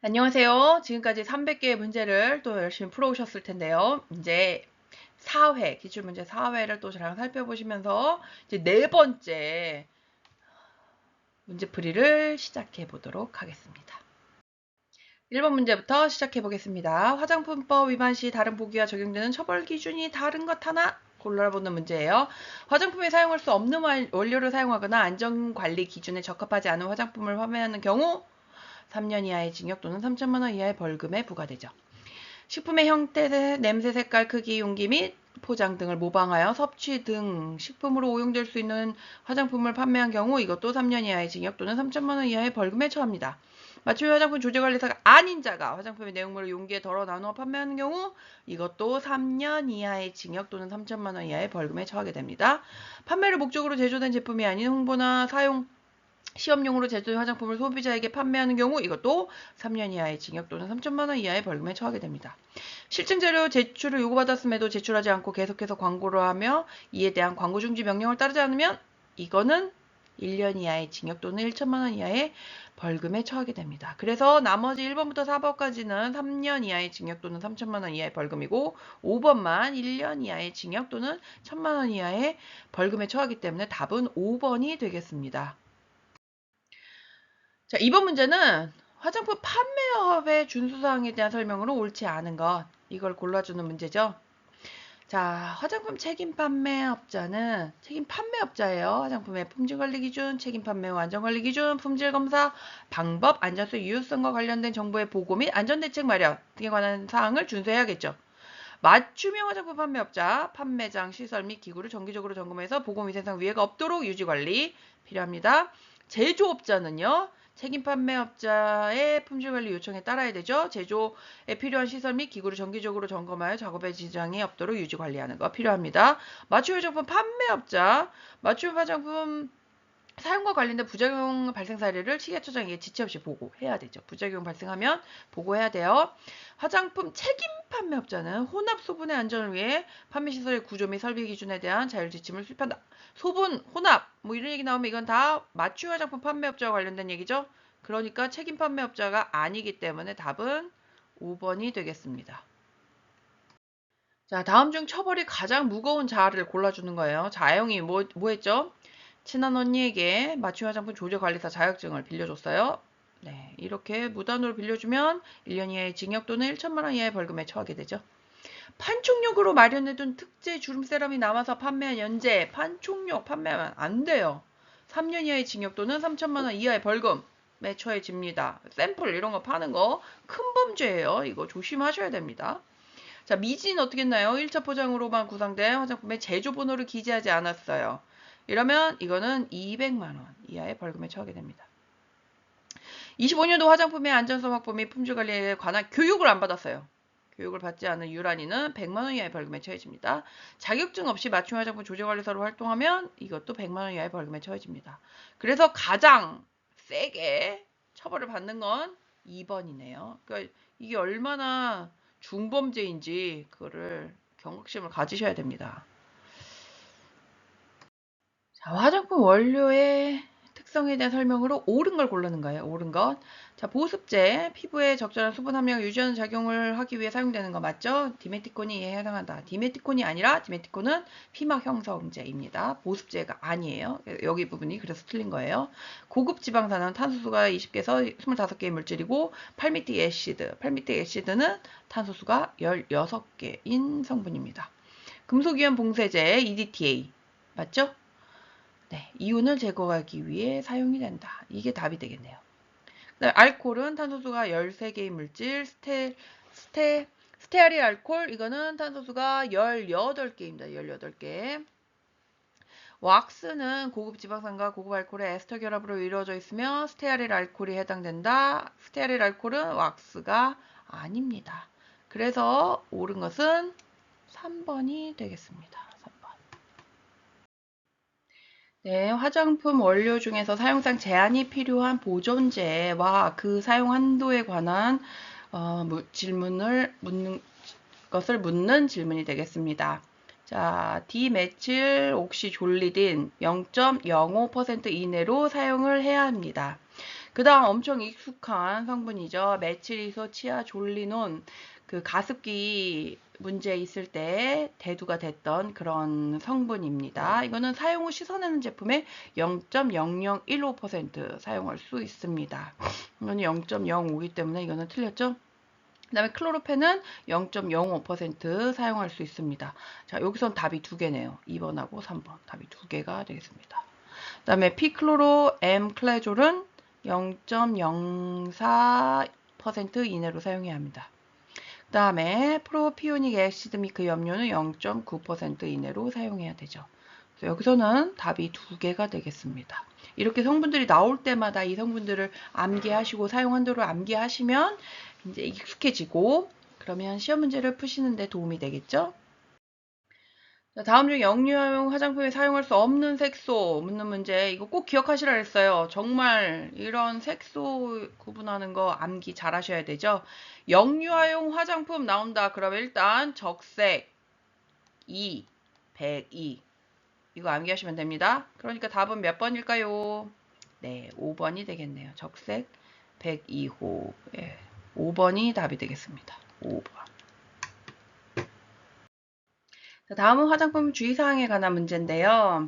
안녕하세요. 지금까지 300개의 문제를 또 열심히 풀어오셨을 텐데요. 이제 4회, 기출문제 4회를 또 잘 살펴보시면서 이제 네 번째 문제풀이를 시작해 보도록 하겠습니다. 1번 문제부터 시작해 보겠습니다. 화장품법 위반 시 다른 보기와 적용되는 처벌 기준이 다른 것 하나 골라보는 문제예요. 화장품에 사용할 수 없는 원료를 사용하거나 안전관리 기준에 적합하지 않은 화장품을 판매하는 경우 3년 이하의 징역 또는 3천만 원 이하의 벌금에 부과되죠. 식품의 형태, 냄새, 색깔, 크기, 용기 및 포장 등을 모방하여 섭취 등 식품으로 오용될 수 있는 화장품을 판매한 경우 이것도 3년 이하의 징역 또는 3천만 원 이하의 벌금에 처합니다. 맞춤 화장품 조제관리사가 아닌 자가 화장품의 내용물을 용기에 덜어 나누어 판매하는 경우 이것도 3년 이하의 징역 또는 3천만 원 이하의 벌금에 처하게 됩니다. 판매를 목적으로 제조된 제품이 아닌 홍보나 사용 시험용으로 제조된 화장품을 소비자에게 판매하는 경우 이것도 3년 이하의 징역 또는 3천만 원 이하의 벌금에 처하게 됩니다. 실증자료 제출을 요구받았음에도 제출하지 않고 계속해서 광고를 하며 이에 대한 광고 중지 명령을 따르지 않으면 이거는 1년 이하의 징역 또는 1천만 원 이하의 벌금에 처하게 됩니다. 그래서 나머지 1번부터 4번까지는 3년 이하의 징역 또는 3천만 원 이하의 벌금이고 5번만 1년 이하의 징역 또는 1천만 원 이하의 벌금에 처하기 때문에 답은 5번이 되겠습니다. 자, 이번 문제는 화장품 판매업의 준수사항에 대한 설명으로 옳지 않은 것. 이걸 골라주는 문제죠. 자, 화장품 책임 판매업자는 책임 판매업자예요. 화장품의 품질관리 기준, 책임 판매 후 안전관리 기준, 품질 검사, 방법, 안전성, 유효성과 관련된 정보의 보고 및 안전대책 마련 등에 관한 사항을 준수해야겠죠. 맞춤형 화장품 판매업자, 판매장, 시설 및 기구를 정기적으로 점검해서 보고 위생상 위해가 없도록 유지관리 필요합니다. 제조업자는요. 책임 판매업자의 품질관리 요청에 따라야 되죠. 제조에 필요한 시설 및 기구를 정기적으로 점검하여 작업에 지장이 없도록 유지관리하는 거 필요합니다. 맞춤 화장품 판매업자, 맞춤 화장품 사용과 관련된 부작용 발생 사례를 식약처장에게 지체 없이 보고해야 되죠. 부작용 발생하면 보고해야 돼요. 화장품 책임 판매업자는 혼합 소분의 안전을 위해 판매시설의 구조 및 설비 기준에 대한 자율지침을 수립한다. 소분, 혼합 뭐 이런 얘기 나오면 이건 다 맞춤 화장품 판매업자와 관련된 얘기죠. 그러니까 책임 판매업자가 아니기 때문에 답은 5번이 되겠습니다. 자, 다음 중 처벌이 가장 무거운 자아를 골라주는 거예요. 자영이 뭐 했죠? 친한 언니에게 맞춤 화장품 조제관리사 자격증을 빌려줬어요. 네, 이렇게 무단으로 빌려주면 1년 이하의 징역 또는 1천만 원 이하의 벌금에 처하게 되죠. 판촉용으로 마련해둔 특제 주름 세럼이 남아서 판매한 연재, 판촉용 판매하면 안 돼요. 3년 이하의 징역 또는 3천만 원 이하의 벌금에 처해집니다. 샘플 이런 거 파는 거 큰 범죄예요. 이거 조심하셔야 됩니다. 자, 미지는 어떻게 했나요? 1차 포장으로만 구성된 화장품의 제조 번호를 기재하지 않았어요. 이러면 이거는 200만 원 이하의 벌금에 처하게 됩니다. 25년도 화장품의 안전성 확보 및 품질 관리에 관한 교육을 안 받았어요. 교육을 받지 않은 유란이는 100만 원 이하의 벌금에 처해집니다. 자격증 없이 맞춤 화장품 조제관리사로 활동하면 이것도 100만 원 이하의 벌금에 처해집니다. 그래서 가장 세게 처벌을 받는 건 2번이네요. 그러니까 이게 얼마나 중범죄인지 그거를 경각심을 가지셔야 됩니다. 자, 화장품 원료의 특성에 대한 설명으로 옳은 걸 고르는 거예요. 옳은 것. 자, 보습제, 피부에 적절한 수분 함량을 유지하는 작용을 하기 위해 사용되는 거 맞죠? 디메티콘이 이에 해당한다. 디메티콘이 아니라 디메티콘은 피막 형성제입니다. 보습제가 아니에요. 여기 부분이 그래서 틀린 거예요. 고급 지방산은 탄소수가 20개에서 25개의 물질이고 팔미틱 애시드, 팔미틱 애시드는 탄소수가 16개인 성분입니다. 금속이온 봉쇄제, EDTA. 맞죠? 네, 이온을 제거하기 위해 사용이 된다. 이게 답이 되겠네요. 알코올은 탄소수가 13개의 물질, 스테아릴 알코올, 이거는 탄소수가 18개입니다. 18개. 왁스는 고급 지방산과 고급 알코올의 에스터 결합으로 이루어져 있으며 스테아릴 알코올이 해당된다. 스테아릴 알코올은 왁스가 아닙니다. 그래서 옳은 것은 3번이 되겠습니다. 3번. 네, 화장품 원료 중에서 사용상 제한이 필요한 보존제와 그 사용 한도에 관한 질문을 묻는 질문이 되겠습니다. 자, 디메칠 옥시졸리딘 0.05% 이내로 사용을 해야 합니다. 그 다음 엄청 익숙한 성분이죠. 메칠이소 치아졸리논. 그 가습기 문제 있을 때 대두가 됐던 그런 성분입니다. 이거는 사용 후 씻어내는 제품의 0.0015% 사용할 수 있습니다. 이거는 0.05이기 때문에 이거는 틀렸죠? 그 다음에 클로로펜은 0.05% 사용할 수 있습니다. 자, 여기선 답이 두 개네요. 2번하고 3번. 답이 두 개가 되겠습니다. 그 다음에 피클로로 엠클레졸은 0.04% 이내로 사용해야 합니다. 그 다음에 프로피오닉 애시드 믹그 염료는 0.9% 이내로 사용해야 되죠. 그래서 여기서는 답이 두 개가 되겠습니다. 이렇게 성분들이 나올 때마다 이 성분들을 암기하시고 사용한도를 암기하시면 이제 익숙해지고 그러면 시험 문제를 푸시는 데 도움이 되겠죠? 자, 다음 중 영유아용 화장품에 사용할 수 없는 색소 묻는 문제. 이거 꼭 기억하시라 했어요. 정말 이런 색소 구분하는 거 암기 잘 하셔야 되죠. 영유아용 화장품 나온다. 그러면 일단 적색 2, 102. 이거 암기하시면 됩니다. 그러니까 답은 몇 번일까요? 네, 5번이 되겠네요. 적색 102호. 예, 5번이 답이 되겠습니다. 5번. 다음은 화장품 주의사항에 관한 문제인데요.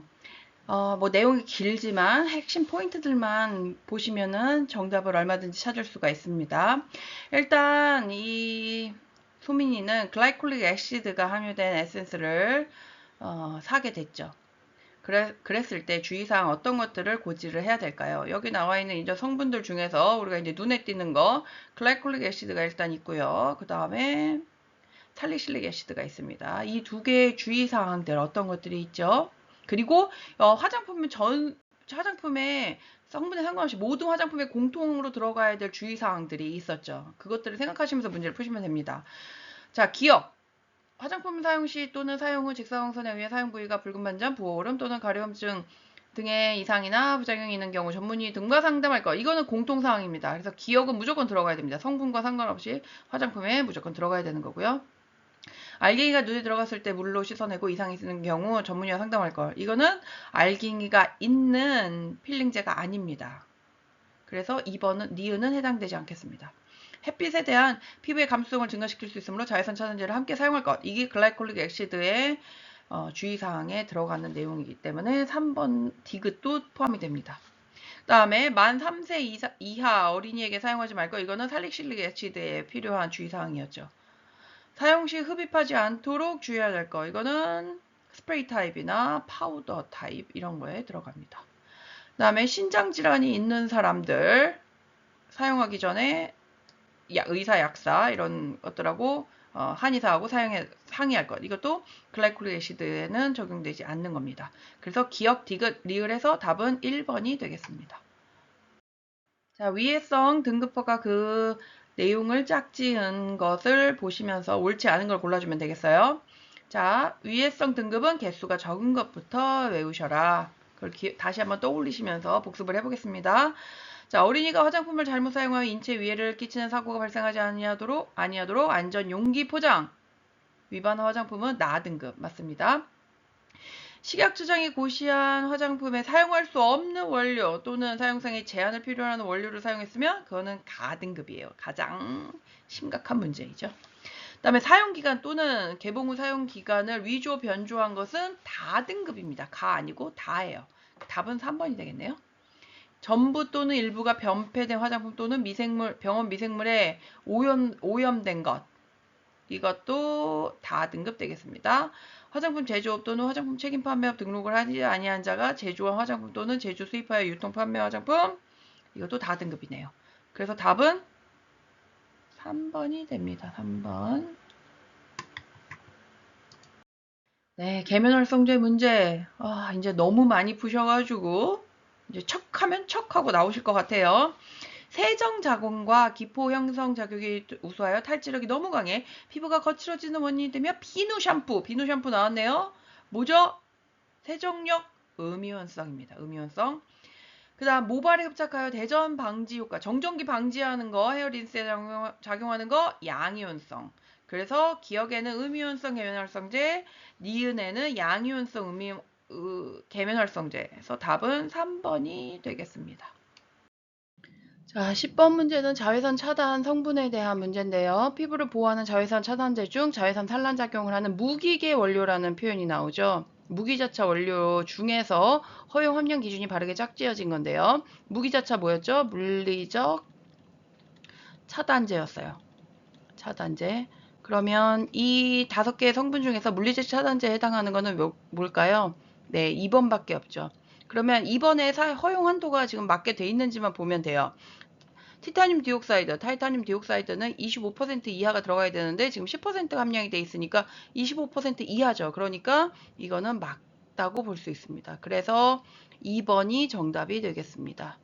뭐 내용이 길지만 핵심 포인트들만 보시면은 정답을 얼마든지 찾을 수가 있습니다. 일단 이 소민이는 글라이콜릭 애시드가 함유된 에센스를 사게 됐죠. 그랬을 때 주의사항 어떤 것들을 고지를 해야 될까요? 여기 나와 있는 이제 성분들 중에서 우리가 이제 눈에 띄는 거 글라이콜릭 애시드가 일단 있고요. 그 다음에 살리실릭 애시드가 있습니다. 이 두 개의 주의사항들 어떤 것들이 있죠? 그리고 화장품에 성분에 상관없이 모든 화장품에 공통으로 들어가야 될 주의사항들이 있었죠. 그것들을 생각하시면서 문제를 푸시면 됩니다. 자, 기억. 화장품 사용 시 또는 사용 후 직사광선에 의해 사용 부위가 붉은 반점, 부어오름 또는 가려움증 등의 이상이나 부작용이 있는 경우 전문의 등과 상담할 것. 이거는 공통사항입니다. 그래서 기억은 무조건 들어가야 됩니다. 성분과 상관없이 화장품에 무조건 들어가야 되는 거고요. 알갱이가 눈에 들어갔을 때 물로 씻어내고 이상이 있는 경우 전문의와 상담할 걸. 이거는 알갱이가 있는 필링제가 아닙니다. 그래서 2번은 니은은 해당되지 않겠습니다. 햇빛에 대한 피부의 감수성을 증가시킬 수 있으므로 자외선 차단제를 함께 사용할 것. 이게 글라이콜릭 액시드의 주의사항에 들어가는 내용이기 때문에 3번 디귿도 포함이 됩니다. 그 다음에 만 3세 이하 어린이에게 사용하지 말 것. 이거는 살릭실릭 액시드에 필요한 주의사항이었죠. 사용 시 흡입하지 않도록 주의해야 될 거. 이거는 스프레이 타입이나 파우더 타입 이런 거에 들어갑니다. 그 다음에 신장질환이 있는 사람들 사용하기 전에 의사, 약사 이런 것들하고 한의사하고 상의할 것. 이것도 글라이콜릭 애시드에는 적용되지 않는 겁니다. 그래서 기억, 디귿, 리을에서 답은 1번이 되겠습니다. 자, 위해성 등급표가 그 내용을 짝지은 것을 보시면서 옳지 않은 걸 골라주면 되겠어요. 자, 위해성 등급은 개수가 적은 것부터 외우셔라. 그걸 다시 한번 떠올리시면서 복습을 해보겠습니다. 자, 어린이가 화장품을 잘못 사용하여 인체 위해를 끼치는 사고가 발생하지 아니하도록 안전 용기 포장 위반 화장품은 나 등급 맞습니다. 식약 추정이 고시한 화장품에 사용할 수 없는 원료 또는 사용상의 제한을 필요로 하는 원료를 사용했으면 그거는 가등급이에요. 가장 심각한 문제이죠. 그다음에 사용기간 또는 개봉 후 사용기간을 위조 변조한 것은 다등급입니다. 가 아니고 다예요. 답은 3번이 되겠네요. 전부 또는 일부가 변폐된 화장품 또는 병원 미생물에 오염된 것. 이것도 다등급 되겠습니다. 화장품 제조업 또는 화장품 책임 판매업 등록을 하지 아니한 자가 제조한 화장품 또는 제조 수입하여 유통 판매 화장품 이것도 다등급이네요. 그래서 답은 3번이 됩니다. 3번. 네, 계면활성제 문제. 이제 너무 많이 푸셔가지고 이제 척하면 척하고 나오실 것 같아요. 세정 자궁과 기포 형성 작용이 우수하여 탈지력이 너무 강해 피부가 거칠어지는 원인이 되며 비누 샴푸 나왔네요. 뭐죠? 세정력 음이온성입니다. 음이온성. 그 다음 모발에 흡착하여 대전 방지 효과 정전기 방지하는 거 헤어린스에 작용하는 거 양이온성. 그래서 기억에는 음이온성 계면활성제, 니은에는 양이온성 계면활성제. 그래서 답은 3번이 되겠습니다. 자, 10번 문제는 자외선 차단 성분에 대한 문제인데요. 피부를 보호하는 자외선 차단제 중 자외선 산란 작용을 하는 무기계 원료라는 표현이 나오죠. 무기자차 원료 중에서 허용 함량 기준이 바르게 짝지어진 건데요. 무기자차 뭐였죠? 물리적 차단제였어요. 차단제. 그러면 이 5개의 성분 중에서 물리적 차단제에 해당하는 거는 뭘까요? 네, 2번밖에 없죠. 그러면 2번에 허용 한도가 지금 맞게 돼 있는지만 보면 돼요. 티타늄 디옥사이드, 타이타늄 디옥사이드는 25% 이하가 들어가야 되는데 지금 10% 함량이 돼 있으니까 25% 이하죠. 그러니까 이거는 맞다고 볼 수 있습니다. 그래서 2번이 정답이 되겠습니다.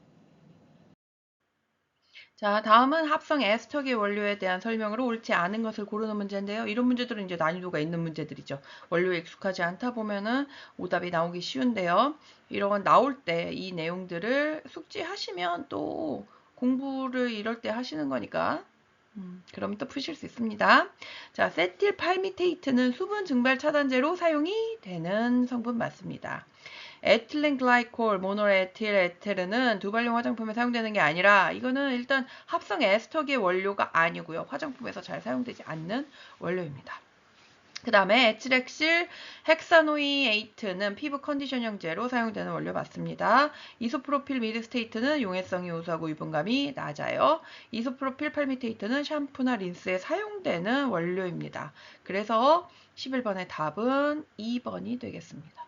자, 다음은 합성 에스터계 원료에 대한 설명으로 옳지 않은 것을 고르는 문제인데요. 이런 문제들은 이제 난이도가 있는 문제들이죠. 원료에 익숙하지 않다 보면은 오답이 나오기 쉬운데요. 이런 건 나올 때 이 내용들을 숙지하시면 또 공부를 이럴 때 하시는 거니까 그럼 또 푸실 수 있습니다. 자, 세틸 팔미테이트는 수분 증발 차단제로 사용이 되는 성분 맞습니다. 에틸렌 글라이콜, 모노에틸 에테르는 두발용 화장품에 사용되는 게 아니라 이거는 일단 합성 에스터계 원료가 아니고요. 화장품에서 잘 사용되지 않는 원료입니다. 그 다음에 에틸엑실 헥사노이에이트는 피부 컨디셔닝제로 사용되는 원료 맞습니다. 이소프로필 미드스테이트는 용해성이 우수하고 유분감이 낮아요. 이소프로필 팔미테이트는 샴푸나 린스에 사용되는 원료입니다. 그래서 11번의 답은 2번이 되겠습니다.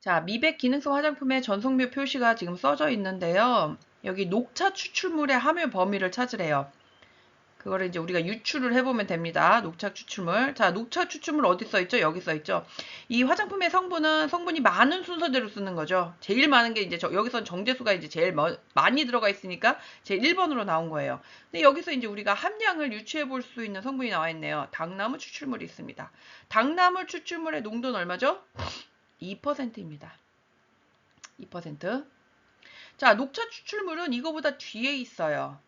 자, 미백 기능성 화장품의 전성료 표시가 지금 써져 있는데요. 여기 녹차 추출물의 함유 범위를 찾으래요. 그거를 이제 우리가 유추를 해보면 됩니다. 녹차 추출물. 자, 녹차 추출물 어디 써있죠? 여기 써있죠. 이 화장품의 성분은 성분이 많은 순서대로 쓰는 거죠. 제일 많은 게 이제 여기선 정제수가 이제 제일 많이 들어가 있으니까 제 1번으로 나온 거예요. 근데 여기서 이제 우리가 함량을 유추해 볼 수 있는 성분이 나와 있네요. 당나무 추출물이 있습니다. 당나무 추출물의 농도는 얼마죠? 2%입니다. 2%. 자, 녹차 추출물은 이거보다 뒤에 있어요.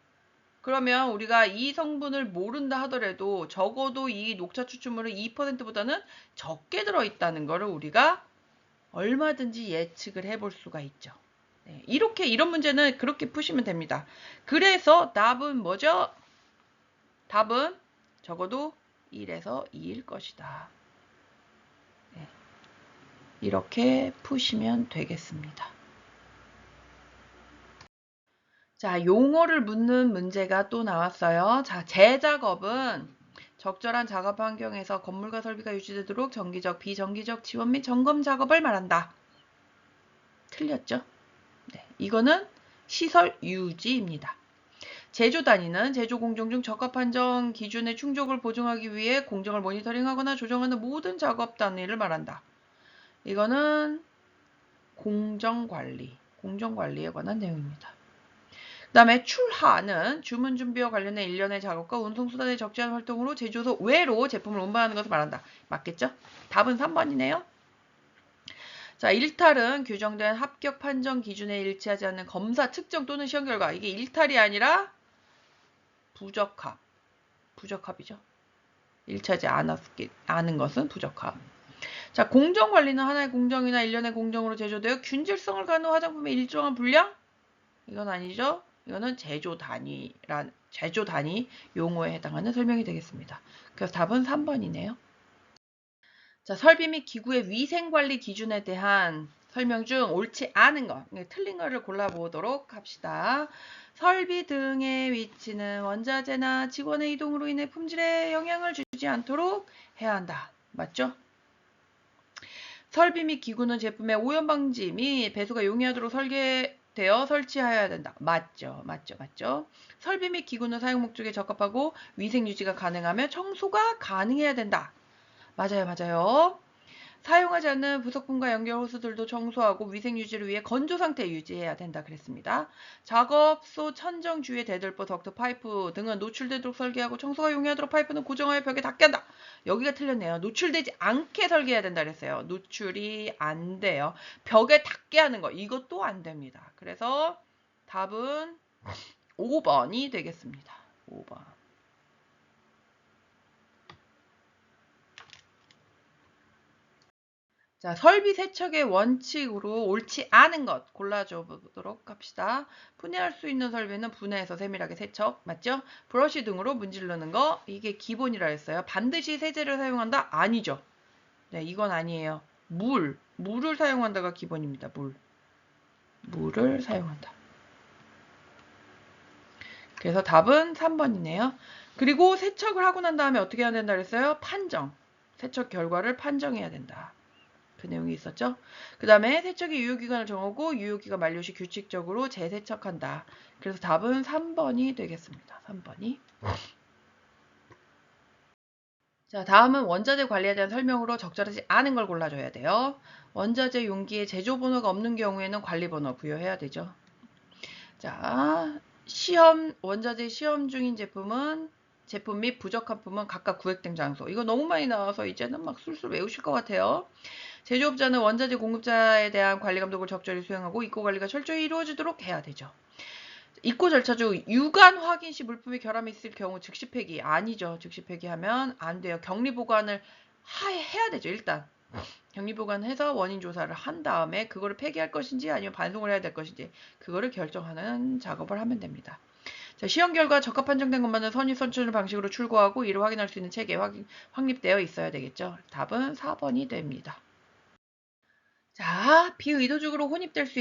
그러면 우리가 이 성분을 모른다 하더라도 적어도 이 녹차 추출물은 2%보다는 적게 들어있다는 것을 우리가 얼마든지 예측을 해볼 수가 있죠. 네, 이런 문제는 그렇게 푸시면 됩니다. 그래서 답은 뭐죠? 답은 적어도 1에서 2일 것이다. 네, 이렇게 푸시면 되겠습니다. 자, 용어를 묻는 문제가 또 나왔어요. 자, 재작업은 적절한 작업 환경에서 건물과 설비가 유지되도록 정기적, 비정기적 지원 및 점검 작업을 말한다. 틀렸죠? 네, 이거는 시설 유지입니다. 제조 단위는 제조 공정 중 적합 한정 기준의 충족을 보증하기 위해 공정을 모니터링하거나 조정하는 모든 작업 단위를 말한다. 이거는 공정관리에 관한 내용입니다. 그 다음에 출하는 주문 준비와 관련된 일련의 작업과 운송수단의 적재한 활동으로 제조소 외로 제품을 운반하는 것을 말한다. 맞겠죠? 답은 3번이네요. 자, 일탈은 규정된 합격 판정 기준에 일치하지 않는 검사 측정 또는 시험 결과. 이게 일탈이 아니라 부적합이죠. 일치하지 않은 것은 부적합. 자, 공정관리는 하나의 공정이나 일련의 공정으로 제조되어 균질성을 갖는 화장품의 일정한 분량? 이건 아니죠. 이거는 제조 단위 용어에 해당하는 설명이 되겠습니다. 그래서 답은 3번이네요. 자, 설비 및 기구의 위생관리 기준에 대한 설명 중 옳지 않은 것, 틀린 거를 골라보도록 합시다. 설비 등의 위치는 원자재나 직원의 이동으로 인해 품질에 영향을 주지 않도록 해야 한다. 맞죠? 설비 및 기구는 제품의 오염 방지 및 배수가 용이하도록 설계되어 설치하여야 된다. 맞죠. 설비 및 기구는 사용 목적에 적합하고 위생 유지가 가능하며 청소가 가능해야 된다. 맞아요. 사용하지 않는 부속품과 연결 호스들도 청소하고 위생 유지를 위해 건조 상태 유지해야 된다 그랬습니다. 작업소 천정 주위의 대들보, 덕트, 파이프 등은 노출되도록 설계하고 청소가 용이하도록 파이프는 고정하여 벽에 닿게 한다. 여기가 틀렸네요. 노출되지 않게 설계해야 된다 그랬어요. 노출이 안 돼요. 벽에 닿게 하는 거 이것도 안 됩니다. 그래서 답은 5번이 되겠습니다. 5번. 자, 설비 세척의 원칙으로 옳지 않은 것 골라줘 보도록 합시다. 분해할 수 있는 설비는 분해해서 세밀하게 세척, 맞죠? 브러쉬 등으로 문지르는 거, 이게 기본이라 했어요. 반드시 세제를 사용한다? 아니죠. 네, 이건 아니에요. 물을 사용한다가 기본입니다. 물을 사용한다. 그래서 답은 3번이네요. 그리고 세척을 하고 난 다음에 어떻게 해야 된다 그랬어요? 판정. 세척 결과를 판정해야 된다. 그 내용이 있었죠. 그 다음에 세척의 유효기간을 정하고 유효기간 만료 시 규칙적으로 재세척한다. 그래서 답은 3번이 되겠습니다. 3번이. 자, 다음은 원자재 관리에 대한 설명으로 적절하지 않은 걸 골라줘야 돼요. 원자재 용기에 제조 번호가 없는 경우에는 관리 번호 부여해야 되죠. 자, 원자재 시험 중인 제품 및 부적합품은 각각 구획된 장소. 이거 너무 많이 나와서 이제는 막 술술 외우실 것 같아요. 제조업자는 원자재 공급자에 대한 관리 감독을 적절히 수행하고 입고 관리가 철저히 이루어지도록 해야 되죠. 입고 절차 중 유관 확인 시 물품이 결함이 있을 경우 즉시 폐기. 아니죠. 즉시 폐기하면 안 돼요. 격리 보관을 해야 되죠. 일단 격리 보관해서 원인 조사를 한 다음에 그거를 폐기할 것인지 아니면 반송을 해야 될 것인지 그거를 결정하는 작업을 하면 됩니다. 자, 시험 결과 적합 판정된 것만은 선입 선출 방식으로 출고하고 이를 확인할 수 있는 체계 확립되어 있어야 되겠죠. 답은 4번이 됩니다. 자, 비의도적으로 혼입될 수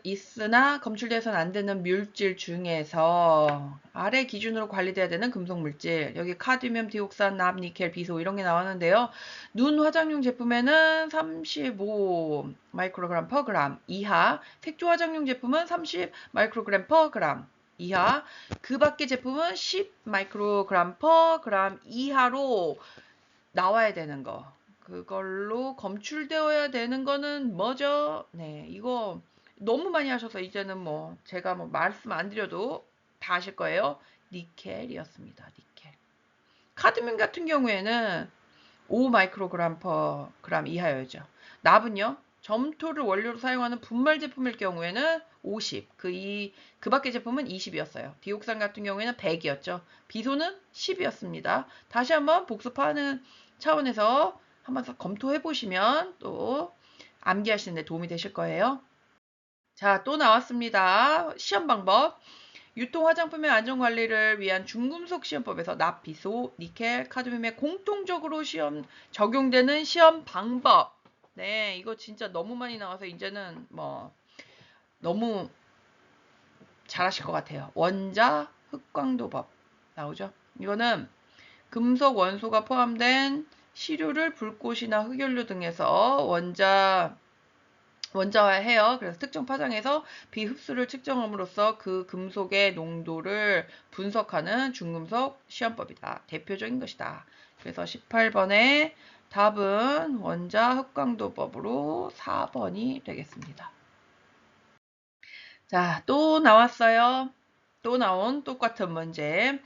있으나 검출돼서는 안 되는 물질 중에서 아래 기준으로 관리돼야 되는 금속 물질. 여기 카드뮴, 디옥산, 납, 니켈, 비소 이런 게 나왔는데요. 눈 화장용 제품에는 35 마이크로그램 퍼 그램 이하, 색조 화장용 제품은 30 마이크로그램 퍼 그램 이하, 그 밖의 제품은 10 마이크로그램 퍼 그램 이하로 나와야 되는 거. 그걸로 검출되어야 되는 거는 뭐죠? 네, 이거 너무 많이 하셔서 이제는 뭐 제가 뭐 말씀 안 드려도 다 아실 거예요. 니켈이었습니다. 니켈. 카드뮴 같은 경우에는 5 마이크로그램 퍼 그램 이하여죠. 납은요. 점토를 원료로 사용하는 분말 제품일 경우에는 50. 그 밖의 제품은 20이었어요. 디옥산 같은 경우에는 100이었죠. 비소는 10이었습니다. 다시 한번 복습하는 차원에서 한번 검토해 보시면 또 암기하시는 데 도움이 되실 거예요. 자, 또 나왔습니다. 시험 방법. 유통 화장품의 안전관리를 위한 중금속 시험법에서 납, 비소, 니켈, 카드뮴에 공통적으로 적용되는 시험 방법. 네, 이거 진짜 너무 많이 나와서 이제는 뭐 너무 잘하실 것 같아요. 원자 흑광도법 나오죠. 이거는 금속 원소가 포함된 시료를 불꽃이나 흑연료 등에서 원자화해요. 그래서 특정 파장에서 비흡수를 측정함으로써 그 금속의 농도를 분석하는 중금속 시험법이다. 대표적인 것이다. 그래서 18번의 답은 원자 흑광도법으로 4번이 되겠습니다. 자, 또 나왔어요. 또 나온 똑같은 문제.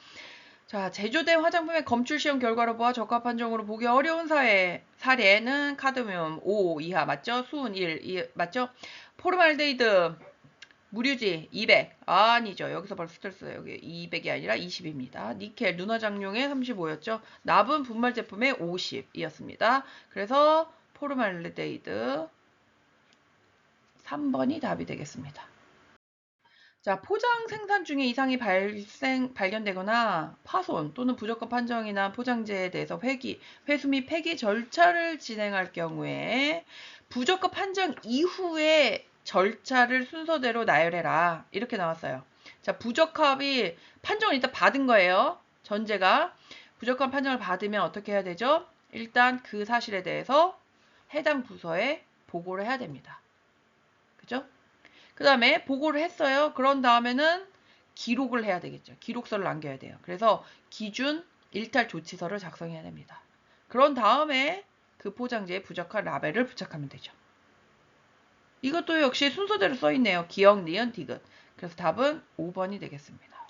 자, 제조된 화장품의 검출 시험 결과로 보아 적합 판정으로 보기 어려운 사례는 카드뮴 5 이하 맞죠? 수은 1 맞죠? 포르말데이드 무류지 200 아니죠. 여기서 벌써 틀렸어요. 여기 200이 아니라 20입니다. 니켈 눈화장용에 35였죠. 납은 분말 제품에 50이었습니다. 그래서 포르말데이드 3번이 답이 되겠습니다. 자, 포장 생산 중에 이상이 발견되거나 파손 또는 부적합 판정이나 포장재에 대해서 회수 및 폐기 절차를 진행할 경우에 부적합 판정 이후에 절차를 순서대로 나열해라. 이렇게 나왔어요. 자, 부적합이 판정을 일단 받은 거예요. 전제가. 부적합 판정을 받으면 어떻게 해야 되죠? 일단 그 사실에 대해서 해당 부서에 보고를 해야 됩니다. 그죠? 그 다음에 보고를 했어요. 그런 다음에는 기록을 해야 되겠죠. 기록서를 남겨야 돼요. 그래서 기준 일탈 조치서를 작성해야 됩니다. 그런 다음에 그 포장지에 부적합 라벨을 부착하면 되죠. 이것도 역시 순서대로 써있네요. 기역, 니은, 디귿. 그래서 답은 5번이 되겠습니다.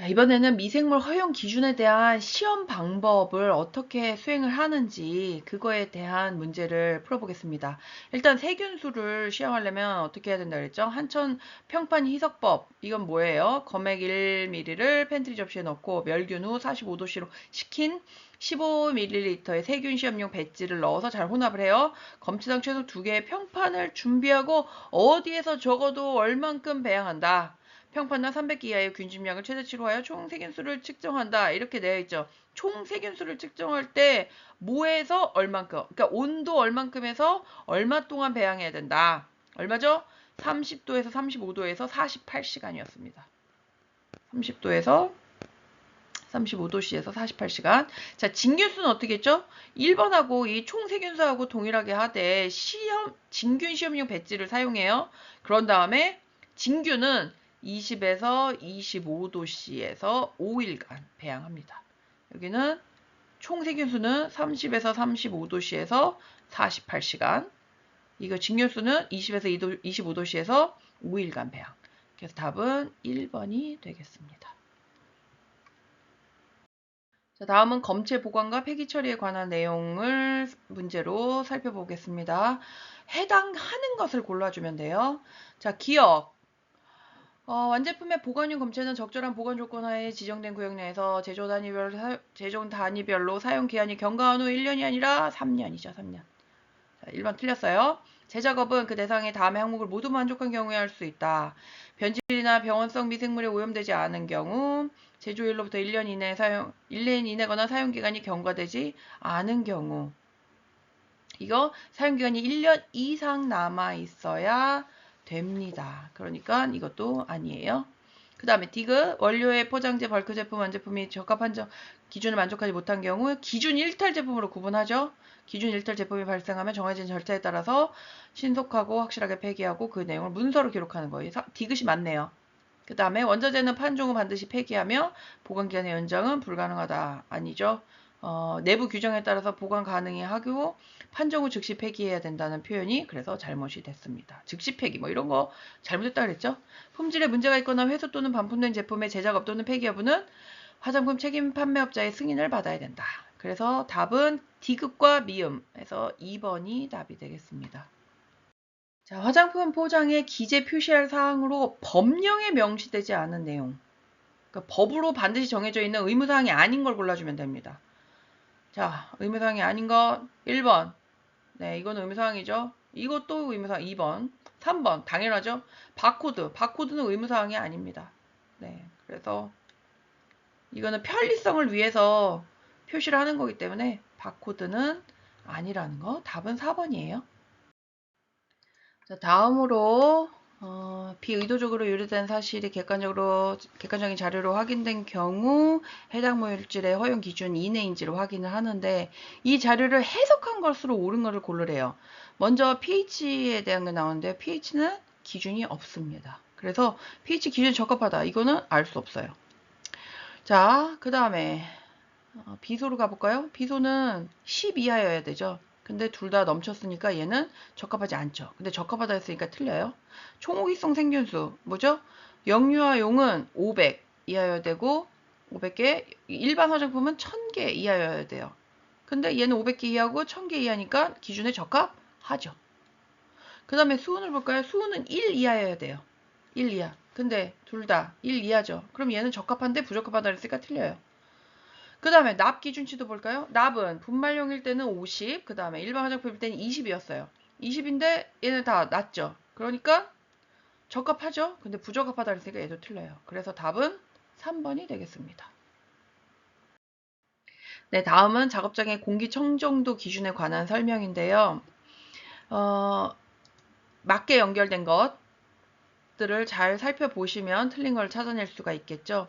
자, 이번에는 미생물 허용 기준에 대한 시험 방법을 어떻게 수행을 하는지 그거에 대한 문제를 풀어보겠습니다. 일단 세균수를 시험하려면 어떻게 해야 된다 그랬죠? 한천 평판 희석법. 이건 뭐예요? 검액 1ml를 팬트리 접시에 넣고 멸균 후 45도씨로 식힌 15ml의 세균 시험용 배지를 넣어서 잘 혼합을 해요. 검치당 최소 2개의 평판을 준비하고 어디에서 적어도 얼만큼 배양한다. 평판당 300개 이하의 균집량을 최대치로 하여 총 세균수를 측정한다. 이렇게 되어 있죠. 총 세균수를 측정할 때 뭐에서 얼만큼, 그러니까 온도 얼만큼에서 얼마 동안 배양해야 된다. 얼마죠? 30도에서 35도에서 48시간이었습니다. 30도에서 35도씨에서 48시간. 자, 진균수는 어떻게 했죠? 1번하고 이 총세균수하고 동일하게 하되 진균 시험용 배지를 사용해요. 그런 다음에 진균은 20에서 25도씨에서 5일간 배양합니다. 여기는 총세균수는 30에서 35도씨에서 48시간. 이거 진균수는 20에서 25도씨에서 5일간 배양. 그래서 답은 1번이 되겠습니다. 자, 다음은 검체 보관과 폐기 처리에 관한 내용을 문제로 살펴보겠습니다. 해당하는 것을 골라주면 돼요. 자, 기억. 완제품의 보관용 검체는 적절한 보관 조건 하에 지정된 구역 내에서 제조 단위별로 사용 기한이 경과한 후 1년이 아니라 3년이죠. 3년. 자, 1번 틀렸어요. 재작업은 그 대상의 다음의 항목을 모두 만족한 경우에 할 수 있다. 변질이나 병원성 미생물에 오염되지 않은 경우, 제조일로부터 1년 이내거나 사용기간이 경과되지 않은 경우, 이거 사용기간이 1년 이상 남아 있어야 됩니다. 그러니까 이것도 아니에요. 그 다음에 디귿, 원료의 포장재, 벌크 제품, 완제품이 적합한 기준을 만족하지 못한 경우 기준 일탈 제품으로 구분하죠. 기준 일탈 제품이 발생하면 정해진 절차에 따라서 신속하고 확실하게 폐기하고 그 내용을 문서로 기록하는 거예요. 디귿이 맞네요. 그 다음에 원자재는 판종 후 반드시 폐기하며 보관기간의 연장은 불가능하다. 아니죠. 내부 규정에 따라서 보관 가능히 하고 판정 후 즉시 폐기해야 된다는 표현이 그래서 잘못이 됐습니다. 즉시 폐기 뭐 이런 거 잘못했다 그랬죠. 품질에 문제가 있거나 회수 또는 반품된 제품의 제작업 또는 폐기 여부는 화장품 책임 판매업자의 승인을 받아야 된다. 그래서 답은 디귿과 미음에서 2번이 답이 되겠습니다. 자, 화장품 포장에 기재 표시할 사항으로 법령에 명시되지 않은 내용. 그러니까 법으로 반드시 정해져 있는 의무사항이 아닌 걸 골라주면 됩니다. 자, 의무사항이 아닌 것 1번. 네, 이건 의무사항이죠. 이것도 의무사항 2번. 3번. 당연하죠. 바코드. 바코드는 의무사항이 아닙니다. 네, 그래서 이거는 편리성을 위해서 표시를 하는 거기 때문에 바코드는 아니라는 거. 답은 4번이에요. 자, 다음으로 비의도적으로 유래된 사실이 객관적인 자료로 확인된 경우 해당 물질의 허용 기준 이내인지를 확인을 하는데 이 자료를 해석한 것으로 옳은 것을 고르래요. 먼저 pH에 대한 게 나오는데 pH는 기준이 없습니다. 그래서 pH 기준이 적합하다. 이거는 알 수 없어요. 자, 그 다음에 비소로 가볼까요? 비소는 10 이하여야 되죠. 근데 둘 다 넘쳤으니까 얘는 적합하지 않죠. 근데 적합하다 했으니까 틀려요. 총호기성 생균수 뭐죠? 영유아 용은 500 이하여야 되고 500개, 일반 화장품은 1000개 이하여야 돼요. 근데 얘는 500개 이하고 1000개 이하니까 기준에 적합하죠. 그 다음에 수은을 볼까요? 수은은 1 이하여야 돼요. 1 이하. 근데 둘 다 1 이하죠. 그럼 얘는 적합한데 부적합하다 했으니까 틀려요. 그 다음에 납 기준치도 볼까요? 납은 분말용일 때는 50, 그 다음에 일반 화장품일 때는 20이었어요. 20인데 얘는 다 낮죠. 그러니까 적합하죠. 근데 부적합하다 그랬으니까 얘도 틀려요. 그래서 답은 3번이 되겠습니다. 네, 다음은 작업장의 공기청정도 기준에 관한 설명인데요. 맞게 연결된 것들을 잘 살펴보시면 틀린 걸 찾아낼 수가 있겠죠.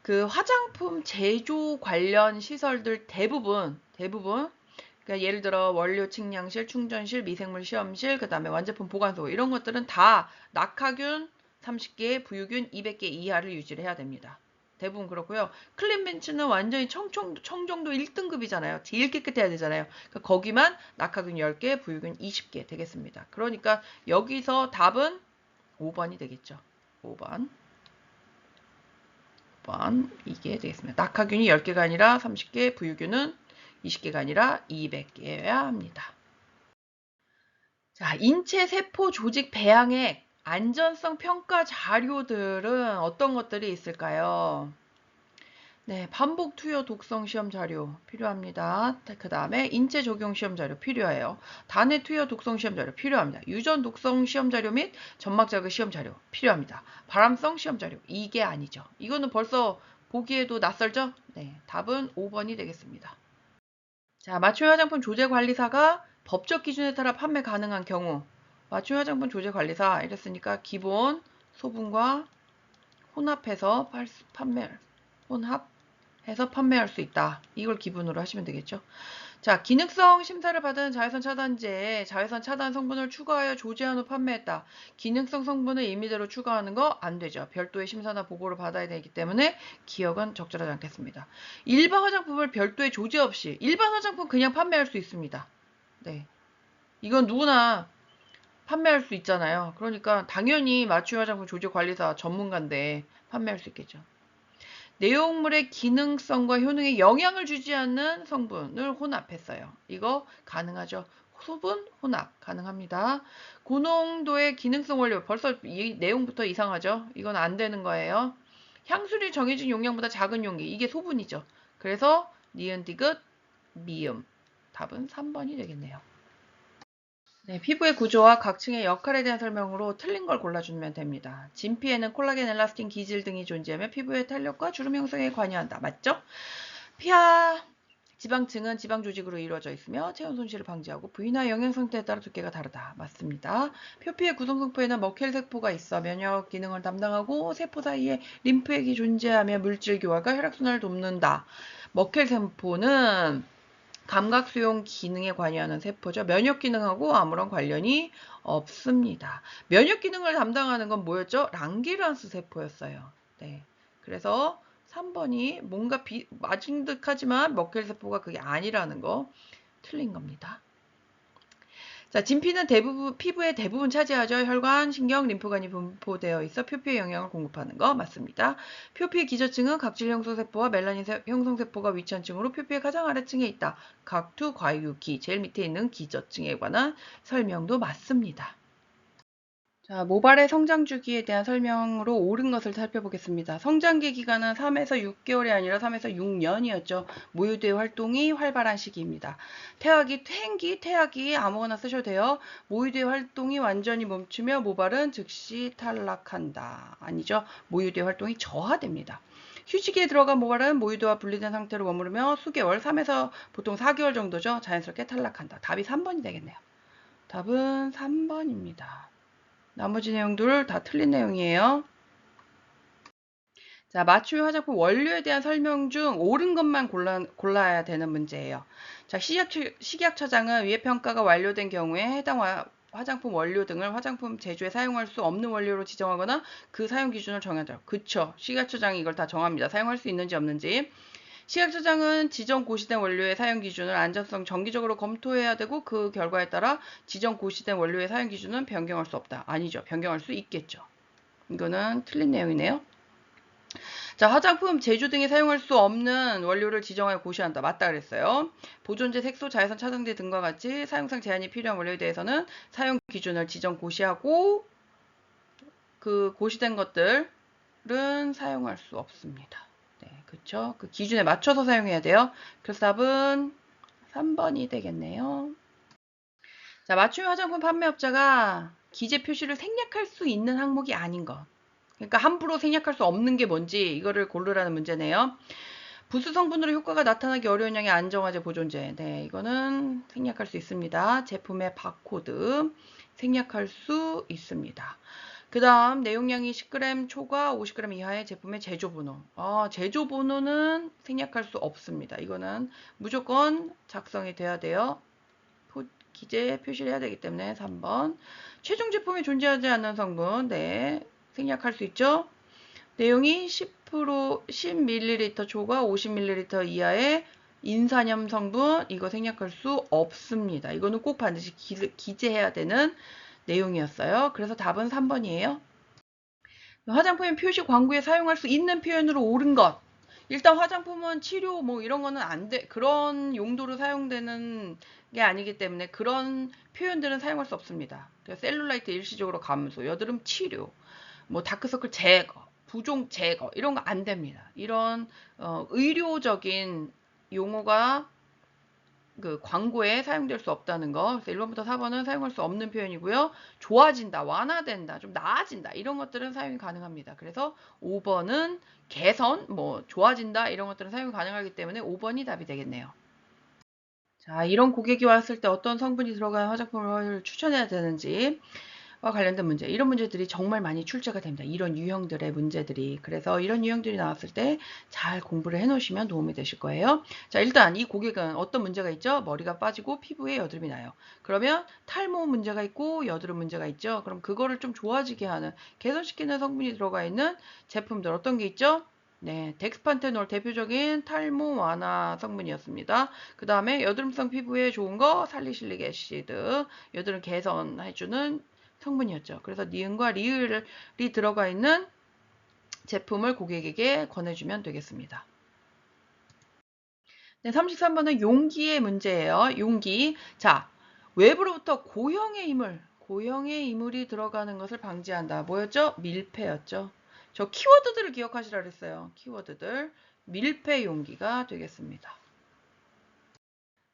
그 화장품 제조 관련 시설들 대부분 그러니까 예를 들어 원료 측량실, 충전실, 미생물 시험실, 그 다음에 완제품 보관소 이런 것들은 다 낙하균 30개, 부유균 200개 이하를 유지를 해야 됩니다. 대부분 그렇고요. 클린벤츠는 완전히 청정도 1등급이잖아요. 제일 깨끗해야 되잖아요. 그러니까 거기만 낙하균 10개, 부유균 20개 되겠습니다. 그러니까 여기서 답은 5번이 되겠죠. 5번. 6번 이게 되겠습니다. 낙하균이 10개가 아니라 30개, 부유균은 20개가 아니라 200개여야 합니다. 자, 인체 세포 조직 배양액 안전성 평가 자료들은 어떤 것들이 있을까요? 네, 반복 투여 독성 시험 자료 필요합니다. 그 다음에 인체 적용 시험 자료 필요해요. 단해 투여 독성 시험 자료 필요합니다. 유전 독성 시험 자료 및 점막 자극 시험 자료 필요합니다. 발암성 시험 자료 이게 아니죠. 이거는 벌써 보기에도 낯설죠? 네, 답은 5번이 되겠습니다. 자, 맞춤 화장품 조제 관리사가 법적 기준에 따라 판매 가능한 경우 맞춤 화장품 조제 관리사 이랬으니까 기본 소분과 혼합해서 판매할 수 있다. 이걸 기본으로 하시면 되겠죠. 자, 기능성 심사를 받은 자외선 차단제에 자외선 차단 성분을 추가하여 조제한 후 판매했다. 기능성 성분을 임의대로 추가하는 거 안 되죠. 별도의 심사나 보고를 받아야 되기 때문에 기억은 적절하지 않겠습니다. 일반 화장품을 별도의 조제 없이 일반 화장품 그냥 판매할 수 있습니다. 네, 이건 누구나 판매할 수 있잖아요. 그러니까 당연히 맞춤 화장품 조제 관리사 전문가인데 판매할 수 있겠죠. 내용물의 기능성과 효능에 영향을 주지 않는 성분을 혼합했어요. 이거 가능하죠. 소분 혼합 가능합니다. 고농도의 기능성 원료 벌써 이 내용부터 이상하죠. 이건 안 되는 거예요. 향수리 정해진 용량보다 작은 용기 이게 소분이죠. 그래서 니은 디귿 미음 답은 3번이 되겠네요. 네, 피부의 구조와 각층의 역할에 대한 설명으로 틀린 걸 골라주면 됩니다. 진피에는 콜라겐, 엘라스틴, 기질 등이 존재하며 피부의 탄력과 주름 형성에 관여한다. 맞죠? 피하 지방층은 지방 조직으로 이루어져 있으며 체온 손실을 방지하고 부위나 영양 상태에 따라 두께가 다르다. 맞습니다. 표피의 구성세포에는 머켈 세포가 있어 면역 기능을 담당하고 세포 사이에 림프액이 존재하며 물질 교환과 혈액순환을 돕는다. 머켈 세포는 감각 수용 기능에 관여하는 세포죠. 면역 기능하고 아무런 관련이 없습니다. 면역 기능을 담당하는 건 뭐였죠? 랑게르한스 세포였어요. 네. 그래서 3번이 뭔가 맞은 듯하지만 머켈 세포가 그게 아니라는 거 틀린 겁니다. 자, 진피는 피부의 대부분 차지하죠. 혈관, 신경, 림프관이 분포되어 있어 표피에 영향을 공급하는 거 맞습니다. 표피의 기저층은 각질 형성세포와 멜라닌 형성세포가 위치한 층으로 표피의 가장 아래층에 있다. 각투, 과유기, 제일 밑에 있는 기저층에 관한 설명도 맞습니다. 자, 모발의 성장 주기에 대한 설명으로 옳은 것을 살펴보겠습니다. 성장기 기간은 3에서 6개월이 아니라 3에서 6년이었죠. 모유대 활동이 활발한 시기입니다. 태아기 아무거나 쓰셔도 돼요. 모유대 활동이 완전히 멈추며 모발은 즉시 탈락한다. 아니죠. 모유대 활동이 저하됩니다. 휴지기에 들어간 모발은 모유대와 분리된 상태로 머무르며 수개월, 3에서 보통 4개월 정도죠. 자연스럽게 탈락한다. 답이 3번이 되겠네요. 답은 3번입니다. 나머지 내용들 다 틀린 내용이에요. 자, 맞춤 화장품 원료에 대한 설명 중 옳은 것만 골라야 되는 문제예요. 자, 식약처장은 위의 평가가 완료된 경우에 해당 화장품 원료 등을 화장품 제조에 사용할 수 없는 원료로 지정하거나 그 사용 기준을 정하죠. 그쵸. 식약처장이 이걸 다 정합니다. 사용할 수 있는지 없는지. 식약처장은 지정 고시된 원료의 사용 기준을 안전성 정기적으로 검토해야 되고 그 결과에 따라 지정 고시된 원료의 사용 기준은 변경할 수 없다. 아니죠. 변경할 수 있겠죠. 이거는 틀린 내용이네요. 자, 화장품, 제조 등에 사용할 수 없는 원료를 지정하여 고시한다. 맞다 그랬어요. 보존제, 색소, 자외선 차단제 등과 같이 사용상 제한이 필요한 원료에 대해서는 사용 기준을 지정 고시하고 그 고시된 것들은 사용할 수 없습니다. 네, 그쵸? 그 기준에 맞춰서 사용해야 돼요. 그래서 답은 3번이 되겠네요. 자, 맞춤 화장품 판매업자가 기재 표시를 생략할 수 있는 항목이 아닌 것. 그러니까 함부로 생략할 수 없는 게 뭔지 이거를 고르라는 문제네요. 부수 성분으로 효과가 나타나기 어려운 양의 안정화제 보존제. 네, 이거는 생략할 수 있습니다. 제품의 바코드 생략할 수 있습니다. 그 다음 내용량이 10g 초과 50g 이하의 제품의 제조번호. 제조번호는 생략할 수 없습니다. 이거는 무조건 작성이 돼야 돼요. 기재 표시를 해야 되기 때문에 3번. 최종 제품에 존재하지 않는 성분. 네, 생략할 수 있죠. 내용이 10ml 초과 50ml 이하의 인산염 성분. 이거 생략할 수 없습니다. 이거는 꼭 반드시 기재해야 되는 내용이었어요. 그래서 답은 3번이에요. 화장품 표시 광고에 사용할 수 있는 표현으로 옳은 것. 일단 화장품은 치료 뭐 이런 거는 안 돼. 그런 용도로 사용되는 게 아니기 때문에 그런 표현들은 사용할 수 없습니다. 셀룰라이트 일시적으로 감소, 여드름 치료, 뭐 다크서클 제거, 부종 제거 이런 거 안 됩니다. 이런 의료적인 용어가 그 광고에 사용될 수 없다는 거. 그래서 1번부터 4번은 사용할 수 없는 표현이고요. 좋아진다, 완화된다, 좀 나아진다 이런 것들은 사용이 가능합니다. 그래서 5번은 개선, 뭐 좋아진다 이런 것들은 사용이 가능하기 때문에 5번이 답이 되겠네요. 자, 이런 고객이 왔을 때 어떤 성분이 들어간 화장품을 추천해야 되는지 와 관련된 문제, 이런 문제들이 정말 많이 출제가 됩니다. 이런 유형들의 문제들이. 그래서 이런 유형들이 나왔을 때 잘 공부를 해놓으시면 도움이 되실 거예요. 자, 일단 이 고객은 어떤 문제가 있죠? 머리가 빠지고 피부에 여드름이 나요. 그러면 탈모 문제가 있고 여드름 문제가 있죠. 그럼 그거를 좀 좋아지게 하는, 개선시키는 성분이 들어가 있는 제품들 어떤 게 있죠? 네, 덱스판테놀 대표적인 탈모 완화 성분이었습니다. 그 다음에 여드름성 피부에 좋은 거 살리실릭 애시드, 여드름 개선해주는 성분이었죠. 그래서 니은과 리을이 들어가 있는 제품을 고객에게 권해주면 되겠습니다. 네, 33번은 용기의 문제예요. 용기. 자, 외부로부터 고형의 이물이 들어가는 것을 방지한다. 뭐였죠? 밀폐였죠. 저 키워드들을 기억하시라 그랬어요. 키워드들. 밀폐 용기가 되겠습니다.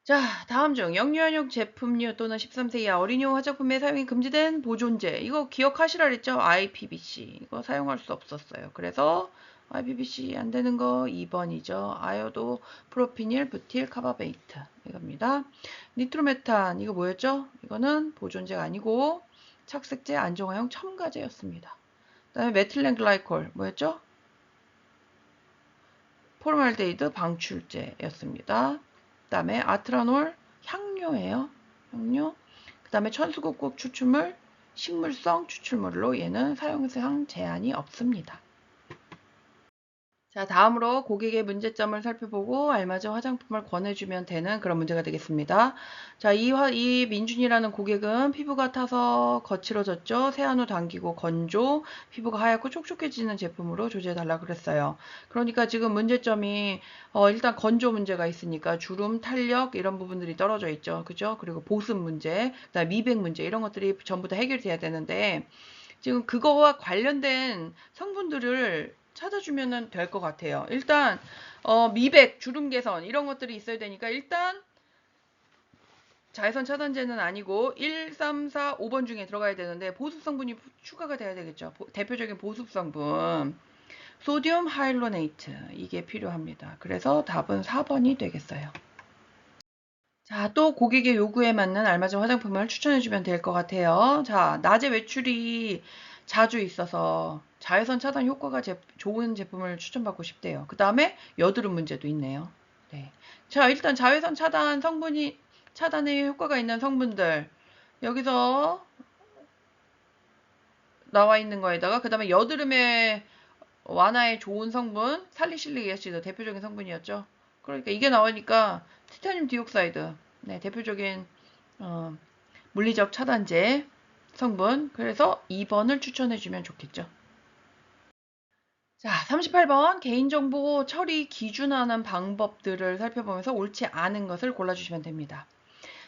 자, 다음 중 영유아용 제품류 또는 13세 이하 어린이용 화장품에 사용이 금지된 보존제. 이거 기억하시라 그랬죠? IPBC. 이거 사용할 수 없었어요. 그래서 IPBC 안 되는 거 2번이죠. 아요도 프로피닐 부틸 카바베이트. 이겁니다. 니트로메탄. 이거 뭐였죠? 이거는 보존제가 아니고 착색제 안정화용 첨가제였습니다. 그다음에 메틸렌 글라이콜. 뭐였죠? 포르말데이드 방출제였습니다. 그 다음에 아트라놀 향료예요. 향료. 그 다음에 천수국국 추출물, 식물성 추출물로 얘는 사용상 제한이 없습니다. 자, 다음으로 고객의 문제점을 살펴보고 알맞은 화장품을 권해주면 되는 그런 문제가 되겠습니다. 자, 이 민준이라는 고객은 피부가 타서 거칠어졌죠. 세안 후 당기고 건조, 피부가 하얗고 촉촉해지는 제품으로 조제해달라 그랬어요. 그러니까 지금 문제점이 일단 건조 문제가 있으니까 주름, 탄력 이런 부분들이 떨어져 있죠. 그죠? 그리고 보습 문제, 그다음에 미백 문제 이런 것들이 전부 다 해결돼야 되는데 지금 그거와 관련된 성분들을 찾아주면 될 것 같아요. 일단 미백, 주름 개선 이런 것들이 있어야 되니까 일단 자외선 차단제는 아니고 1, 3, 4, 5번 중에 들어가야 되는데 보습 성분이 추가가 돼야 되겠죠. 대표적인 보습 성분 소디움 하이로네이트 이게 필요합니다. 그래서 답은 4번이 되겠어요. 자, 또 고객의 요구에 맞는 알맞은 화장품을 추천해주면 될 것 같아요. 자, 낮에 외출이 자주 있어서 자외선 차단 효과가 좋은 제품을 추천받고 싶대요. 그 다음에 여드름 문제도 있네요. 네. 자, 일단 자외선 차단에 효과가 있는 성분들. 여기서 나와 있는 거에다가, 그 다음에 여드름의 완화에 좋은 성분, 살리실릭 애시드 대표적인 성분이었죠. 그러니까 이게 나오니까 티타늄 디옥사이드, 네, 대표적인 물리적 차단제 성분. 그래서 2번을 추천해주면 좋겠죠. 자, 38번 개인정보 처리 기준화하는 방법들을 살펴보면서 옳지 않은 것을 골라주시면 됩니다.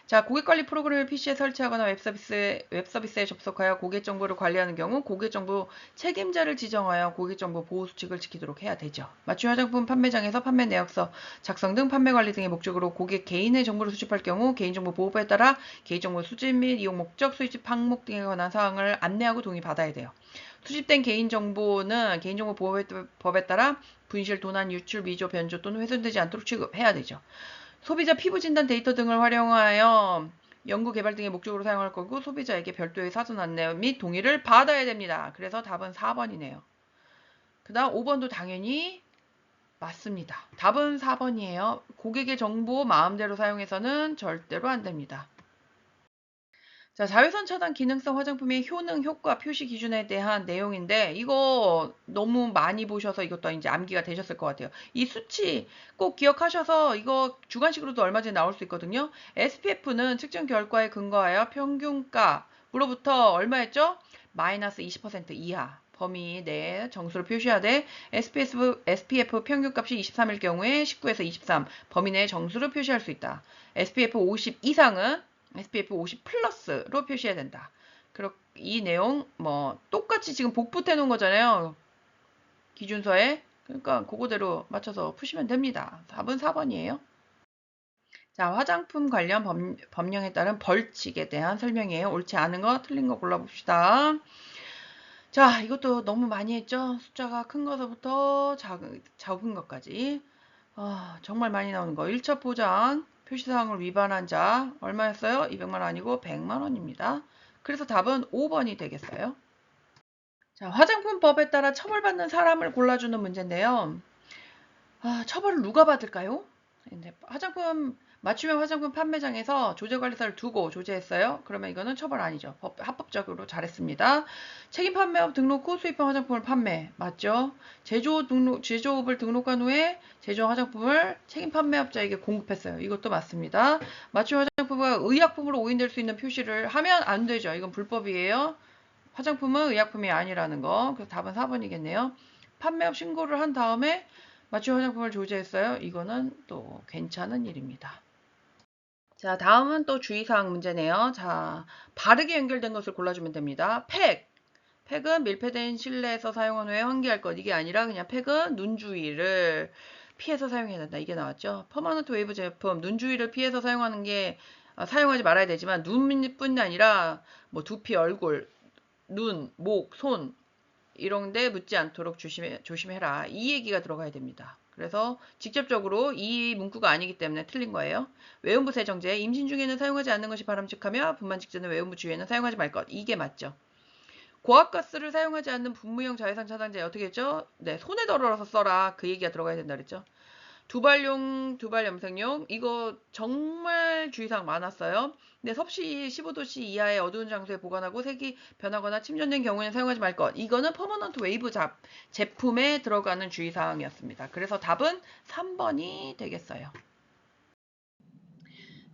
자, 고객관리 프로그램을 PC에 설치하거나 웹서비스에 접속하여 고객정보를 관리하는 경우 고객정보 책임자를 지정하여 고객정보 보호 수칙을 지키도록 해야 되죠. 맞춤 화장품 판매장에서 판매 내역서 작성 등 판매 관리 등의 목적으로 고객 개인의 정보를 수집할 경우 개인정보 보호법에 따라 개인정보 수집 및 이용 목적, 수집 항목 등에 관한 사항을 안내하고 동의받아야 돼요. 수집된 개인정보는 개인정보보호법에 따라 분실, 도난, 유출, 미조, 변조 또는 훼손되지 않도록 취급해야 되죠. 소비자 피부 진단 데이터 등을 활용하여 연구 개발 등의 목적으로 사용할 거고 소비자에게 별도의 사전 안내 및 동의를 받아야 됩니다. 그래서 답은 4번이네요. 그 다음 5번도 당연히 맞습니다. 답은 4번이에요. 고객의 정보 마음대로 사용해서는 절대로 안 됩니다. 자, 자외선 차단 기능성 화장품의 효능, 효과, 표시 기준에 대한 내용인데 이거 너무 많이 보셔서 이것도 이제 암기가 되셨을 것 같아요. 이 수치 꼭 기억하셔서 이거 주관식으로도 얼마 전에 나올 수 있거든요. SPF는 측정 결과에 근거하여 평균가로부터 얼마였죠? 마이너스 20% 이하 범위 내 정수를 표시해야 돼. SPF 평균값이 23일 경우에 19에서 23 범위 내 정수를 표시할 수 있다. SPF 50 이상은 SPF 50 플러스로 표시해야 된다. 이 내용 뭐 똑같이 지금 복붙해 놓은 거잖아요. 기준서에. 그러니까 그거대로 맞춰서 푸시면 됩니다. 답은 4번이에요. 자, 화장품 관련 법령에 따른 벌칙에 대한 설명이에요. 옳지 않은 거, 틀린 거 골라봅시다. 자, 이것도 너무 많이 했죠? 숫자가 큰 것부터 작은 것까지. 정말 많이 나오는 거. 1차 포장 표시사항을 위반한 자 얼마였어요? 200만 원 아니고 100만 원입니다. 그래서 답은 5번이 되겠어요. 자, 화장품법에 따라 처벌받는 사람을 골라주는 문제인데요. 처벌을 누가 받을까요? 맞춤형 화장품 판매장에서 조제관리사를 두고 조제했어요. 그러면 이거는 처벌 아니죠. 합법적으로 잘했습니다. 책임 판매업 등록 후 수입한 화장품을 판매. 맞죠? 제조업을 등록한 후에 제조한 화장품을 책임 판매업자에게 공급했어요. 이것도 맞습니다. 맞춤 화장품과 의약품으로 오인될 수 있는 표시를 하면 안 되죠. 이건 불법이에요. 화장품은 의약품이 아니라는 거. 그래서 답은 4번이겠네요. 판매업 신고를 한 다음에 맞춤 화장품을 조제했어요. 이거는 또 괜찮은 일입니다. 자, 다음은 또 주의사항 문제네요. 자, 바르게 연결된 것을 골라주면 됩니다. 팩은 밀폐된 실내에서 사용한 후에 환기할 것. 이게 아니라 그냥 팩은 눈 주위를 피해서 사용해야 된다. 이게 나왔죠. 퍼머넌트 웨이브 제품 눈 주위를 피해서 사용하는 게 사용하지 말아야 되지만 눈뿐이 아니라 뭐 두피, 얼굴, 눈, 목, 손 이런 데 묻지 않도록 조심해라. 이 얘기가 들어가야 됩니다. 그래서 직접적으로 이 문구가 아니기 때문에 틀린 거예요. 외음부 세정제, 임신 중에는 사용하지 않는 것이 바람직하며 분만 직전에 외음부 주위에는 사용하지 말 것. 이게 맞죠. 고압가스를 사용하지 않는 분무형 자외선 차단제 어떻게 했죠? 네, 손에 덜어서 써라. 그 얘기가 들어가야 된다 그랬죠. 두발용, 두발 염색용 이거 정말 주의사항 많았어요. 근데 섭씨 15도씨 이하의 어두운 장소에 보관하고 색이 변하거나 침전된 경우에는 사용하지 말 것. 이거는 퍼머넌트 웨이브 제품에 들어가는 주의사항이었습니다. 그래서 답은 3번이 되겠어요.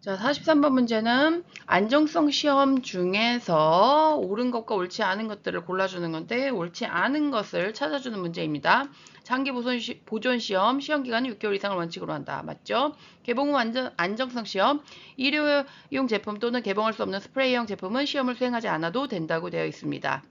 자, 43번 문제는 안정성 시험 중에서 옳은 것과 옳지 않은 것들을 골라주는 건데 옳지 않은 것을 찾아주는 문제입니다. 장기 보존 시험, 시험 기간은 6개월 이상을 원칙으로 한다. 맞죠? 개봉 후 안정성 시험, 일회용 제품 또는 개봉할 수 없는 스프레이형 제품은 시험을 수행하지 않아도 된다고 되어 있습니다.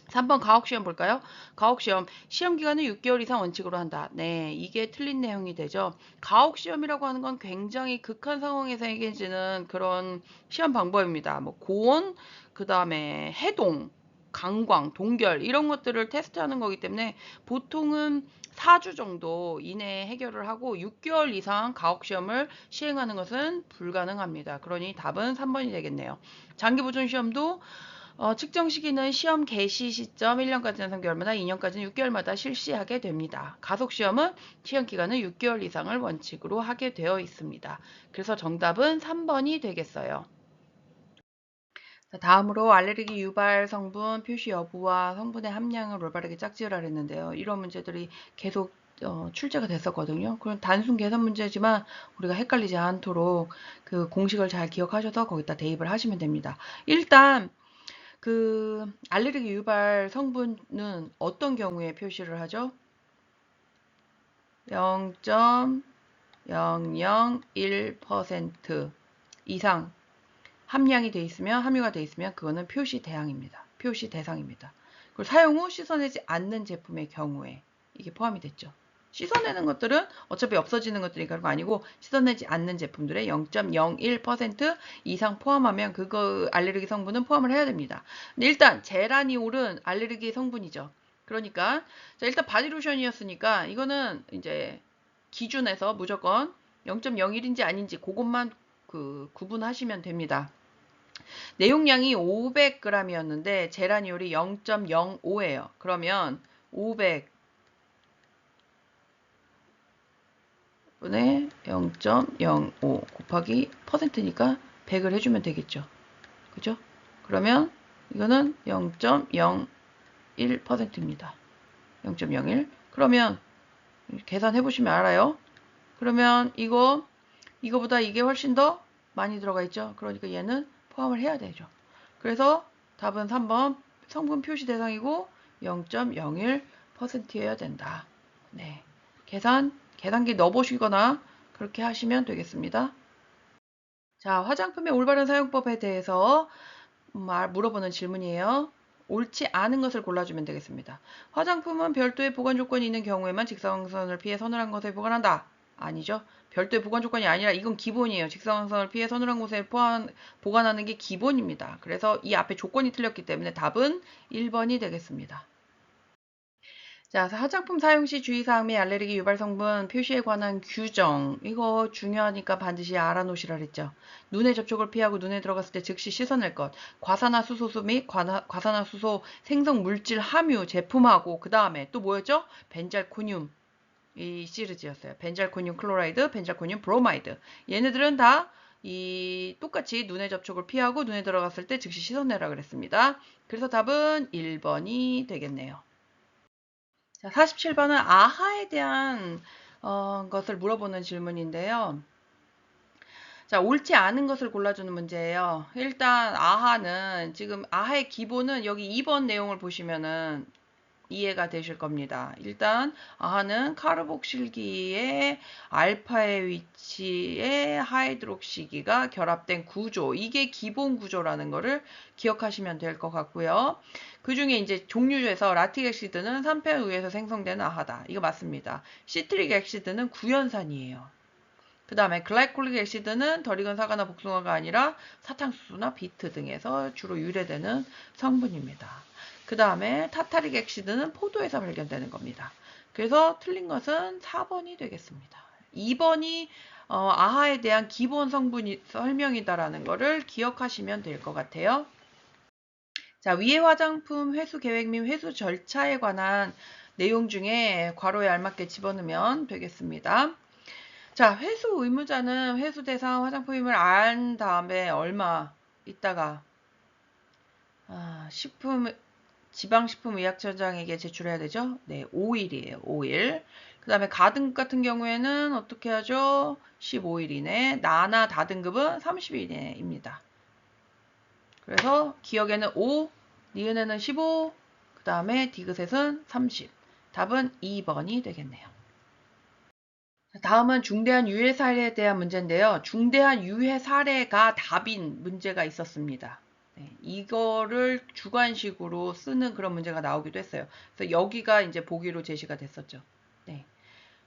3번 가혹시험 볼까요? 가혹시험, 시험기간은 6개월 이상 원칙으로 한다. 네, 이게 틀린 내용이 되죠. 가혹시험이라고 하는 건 굉장히 극한 상황에서 해결지는 그런 시험 방법입니다. 뭐 고온, 그 다음에 해동, 강광, 동결 이런 것들을 테스트하는 거기 때문에 보통은 4주 정도 이내에 해결을 하고 6개월 이상 가혹시험을 시행하는 것은 불가능합니다. 그러니 답은 3번이 되겠네요. 장기보존 시험도 측정 시기는 시험 개시 시점 1년까지 연상 얼마나 2년까지는 6개월마다 실시하게 됩니다. 가속시험은 시험 기간은 6개월 이상을 원칙으로 하게 되어 있습니다. 그래서 정답은 3번이 되겠어요. 자, 다음으로 알레르기 유발 성분 표시 여부와 성분의 함량을 올바르게 짝지으라 했는데요. 이런 문제들이 계속 출제가 됐었거든요. 그럼 단순 계산 문제지만 우리가 헷갈리지 않도록 그 공식을 잘 기억하셔서 거기다 대입을 하시면 됩니다. 일단 그 알레르기 유발 성분은 어떤 경우에 표시를 하죠? 0.001% 이상 함량이 돼 있으면 함유가 돼 있으면 그거는 표시 대상입니다. 표시 대상입니다. 그리고 사용 후 씻어내지 않는 제품의 경우에 이게 포함이 됐죠. 씻어내는 것들은 어차피 없어지는 것들이니까 그거 아니고 씻어내지 않는 제품들의 0.01% 이상 포함하면 그거 알레르기 성분은 포함을 해야 됩니다. 근데 일단 제라니올은 알레르기 성분이죠. 그러니까 자, 일단 바디로션이었으니까 이거는 이제 기준에서 무조건 0.01인지 아닌지 그것만 구분하시면 됩니다. 내용량이 500g이었는데 제라니올이 0.05예요. 그러면 500 분의 0.05 곱하기 퍼센트니까 100을 해주면 되겠죠. 그죠? 그러면 이거는 0.01%입니다. 0.01. 그러면 계산해 보시면 알아요. 그러면 이거보다 이게 훨씬 더 많이 들어가 있죠. 그러니까 얘는 포함을 해야 되죠. 그래서 답은 3번 성분 표시 대상이고 0.01%여야 된다. 네. 계산기 넣어보시거나 그렇게 하시면 되겠습니다. 자, 화장품의 올바른 사용법에 대해서 물어보는 질문이에요. 옳지 않은 것을 골라주면 되겠습니다. 화장품은 별도의 보관 조건이 있는 경우에만 직사광선을 피해 서늘한 곳에 보관한다. 아니죠. 별도의 보관 조건이 아니라 이건 기본이에요. 직사광선을 피해 서늘한 곳에 보관하는 게 기본입니다. 그래서 이 앞에 조건이 틀렸기 때문에 답은 1번이 되겠습니다. 자, 화장품 사용 시 주의사항 및 알레르기 유발 성분 표시에 관한 규정. 이거 중요하니까 반드시 알아놓으시라 그랬죠. 눈의 접촉을 피하고 눈에 들어갔을 때 즉시 씻어낼 것. 과산화수소수 및 과산화수소 생성 물질 함유 제품하고 그 다음에 또 뭐였죠? 벤잘코늄. 이 시리즈였어요. 벤잘코늄 클로라이드, 벤잘코늄 브로마이드. 얘네들은 다 똑같이 눈의 접촉을 피하고 눈에 들어갔을 때 즉시 씻어내라 그랬습니다. 그래서 답은 1번이 되겠네요. 자, 47번은 아하에 대한 것을 물어보는 질문인데요. 자, 옳지 않은 것을 골라주는 문제예요. 일단 아하는 지금 아하의 기본은 여기 2번 내용을 보시면은 이해가 되실 겁니다. 일단 아하는 카르복실기의 알파의 위치에 하이드록시기가 결합된 구조, 이게 기본 구조라는 거를 기억하시면 될 것 같고요. 그 중에 이제 종류에서 라틱 액시드는 3패에 의해서 생성되는 아하다. 이거 맞습니다. 시트릭 액시드는 구연산이에요. 그 다음에 글라이콜릭 액시드는 덜 익은 사과나 복숭아가 아니라 사탕수수나 비트 등에서 주로 유래되는 성분입니다. 그 다음에 타타릭 액시드는 포도에서 발견되는 겁니다. 그래서 틀린 것은 4번이 되겠습니다. 2번이 아하에 대한 기본 성분 설명이다라는 것을 기억하시면 될 것 같아요. 자, 위의 화장품 회수 계획 및 회수 절차에 관한 내용 중에 괄호에 알맞게 집어넣으면 되겠습니다. 자, 회수 의무자는 회수 대상 화장품임을 안 다음에 얼마 있다가 지방식품의약처장에게 제출해야 되죠? 네, 5일이에요. 5일. 그 다음에 가등급 같은 경우에는 어떻게 하죠? 15일 이내. 나나 다등급은 30일 이내입니다. 그래서 기억에는 5, 니은에는 15, 그 다음에 디귿에는 30. 답은 2번이 되겠네요. 다음은 중대한 유해 사례에 대한 문제인데요. 중대한 유해 사례가 답인 문제가 있었습니다. 네, 이거를 주관식으로 쓰는 그런 문제가 나오기도 했어요. 그래서 여기가 이제 보기로 제시가 됐었죠. 네.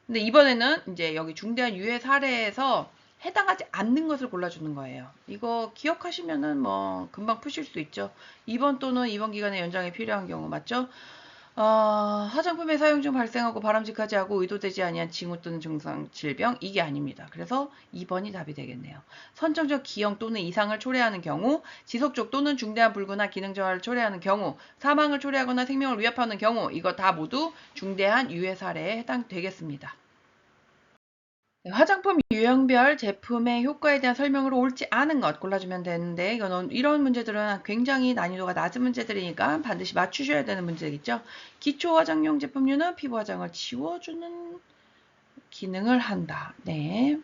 근데 이번에는 이제 여기 중대한 유해 사례에서 해당하지 않는 것을 골라주는 거예요. 이거 기억하시면은 뭐 금방 푸실 수 있죠. 2번 또는 2번 기간의 연장이 필요한 경우 맞죠? 화장품의 사용 중 발생하고 바람직하지 않고 의도되지 아니한 징후 또는 증상, 질병 이게 아닙니다. 그래서 2번이 답이 되겠네요. 선정적 기형 또는 이상을 초래하는 경우, 지속적 또는 중대한 불구나 기능 저하를 초래하는 경우, 사망을 초래하거나 생명을 위협하는 경우 이거 다 모두 중대한 유해 사례에 해당되겠습니다. 화장품 유형별 제품의 효과에 대한 설명으로 옳지 않은 것 골라주면 되는데 이런 문제들은 굉장히 난이도가 낮은 문제들이니까 반드시 맞추셔야 되는 문제겠죠. 기초 화장용 제품류는 피부 화장을 지워주는 기능을 한다. 네.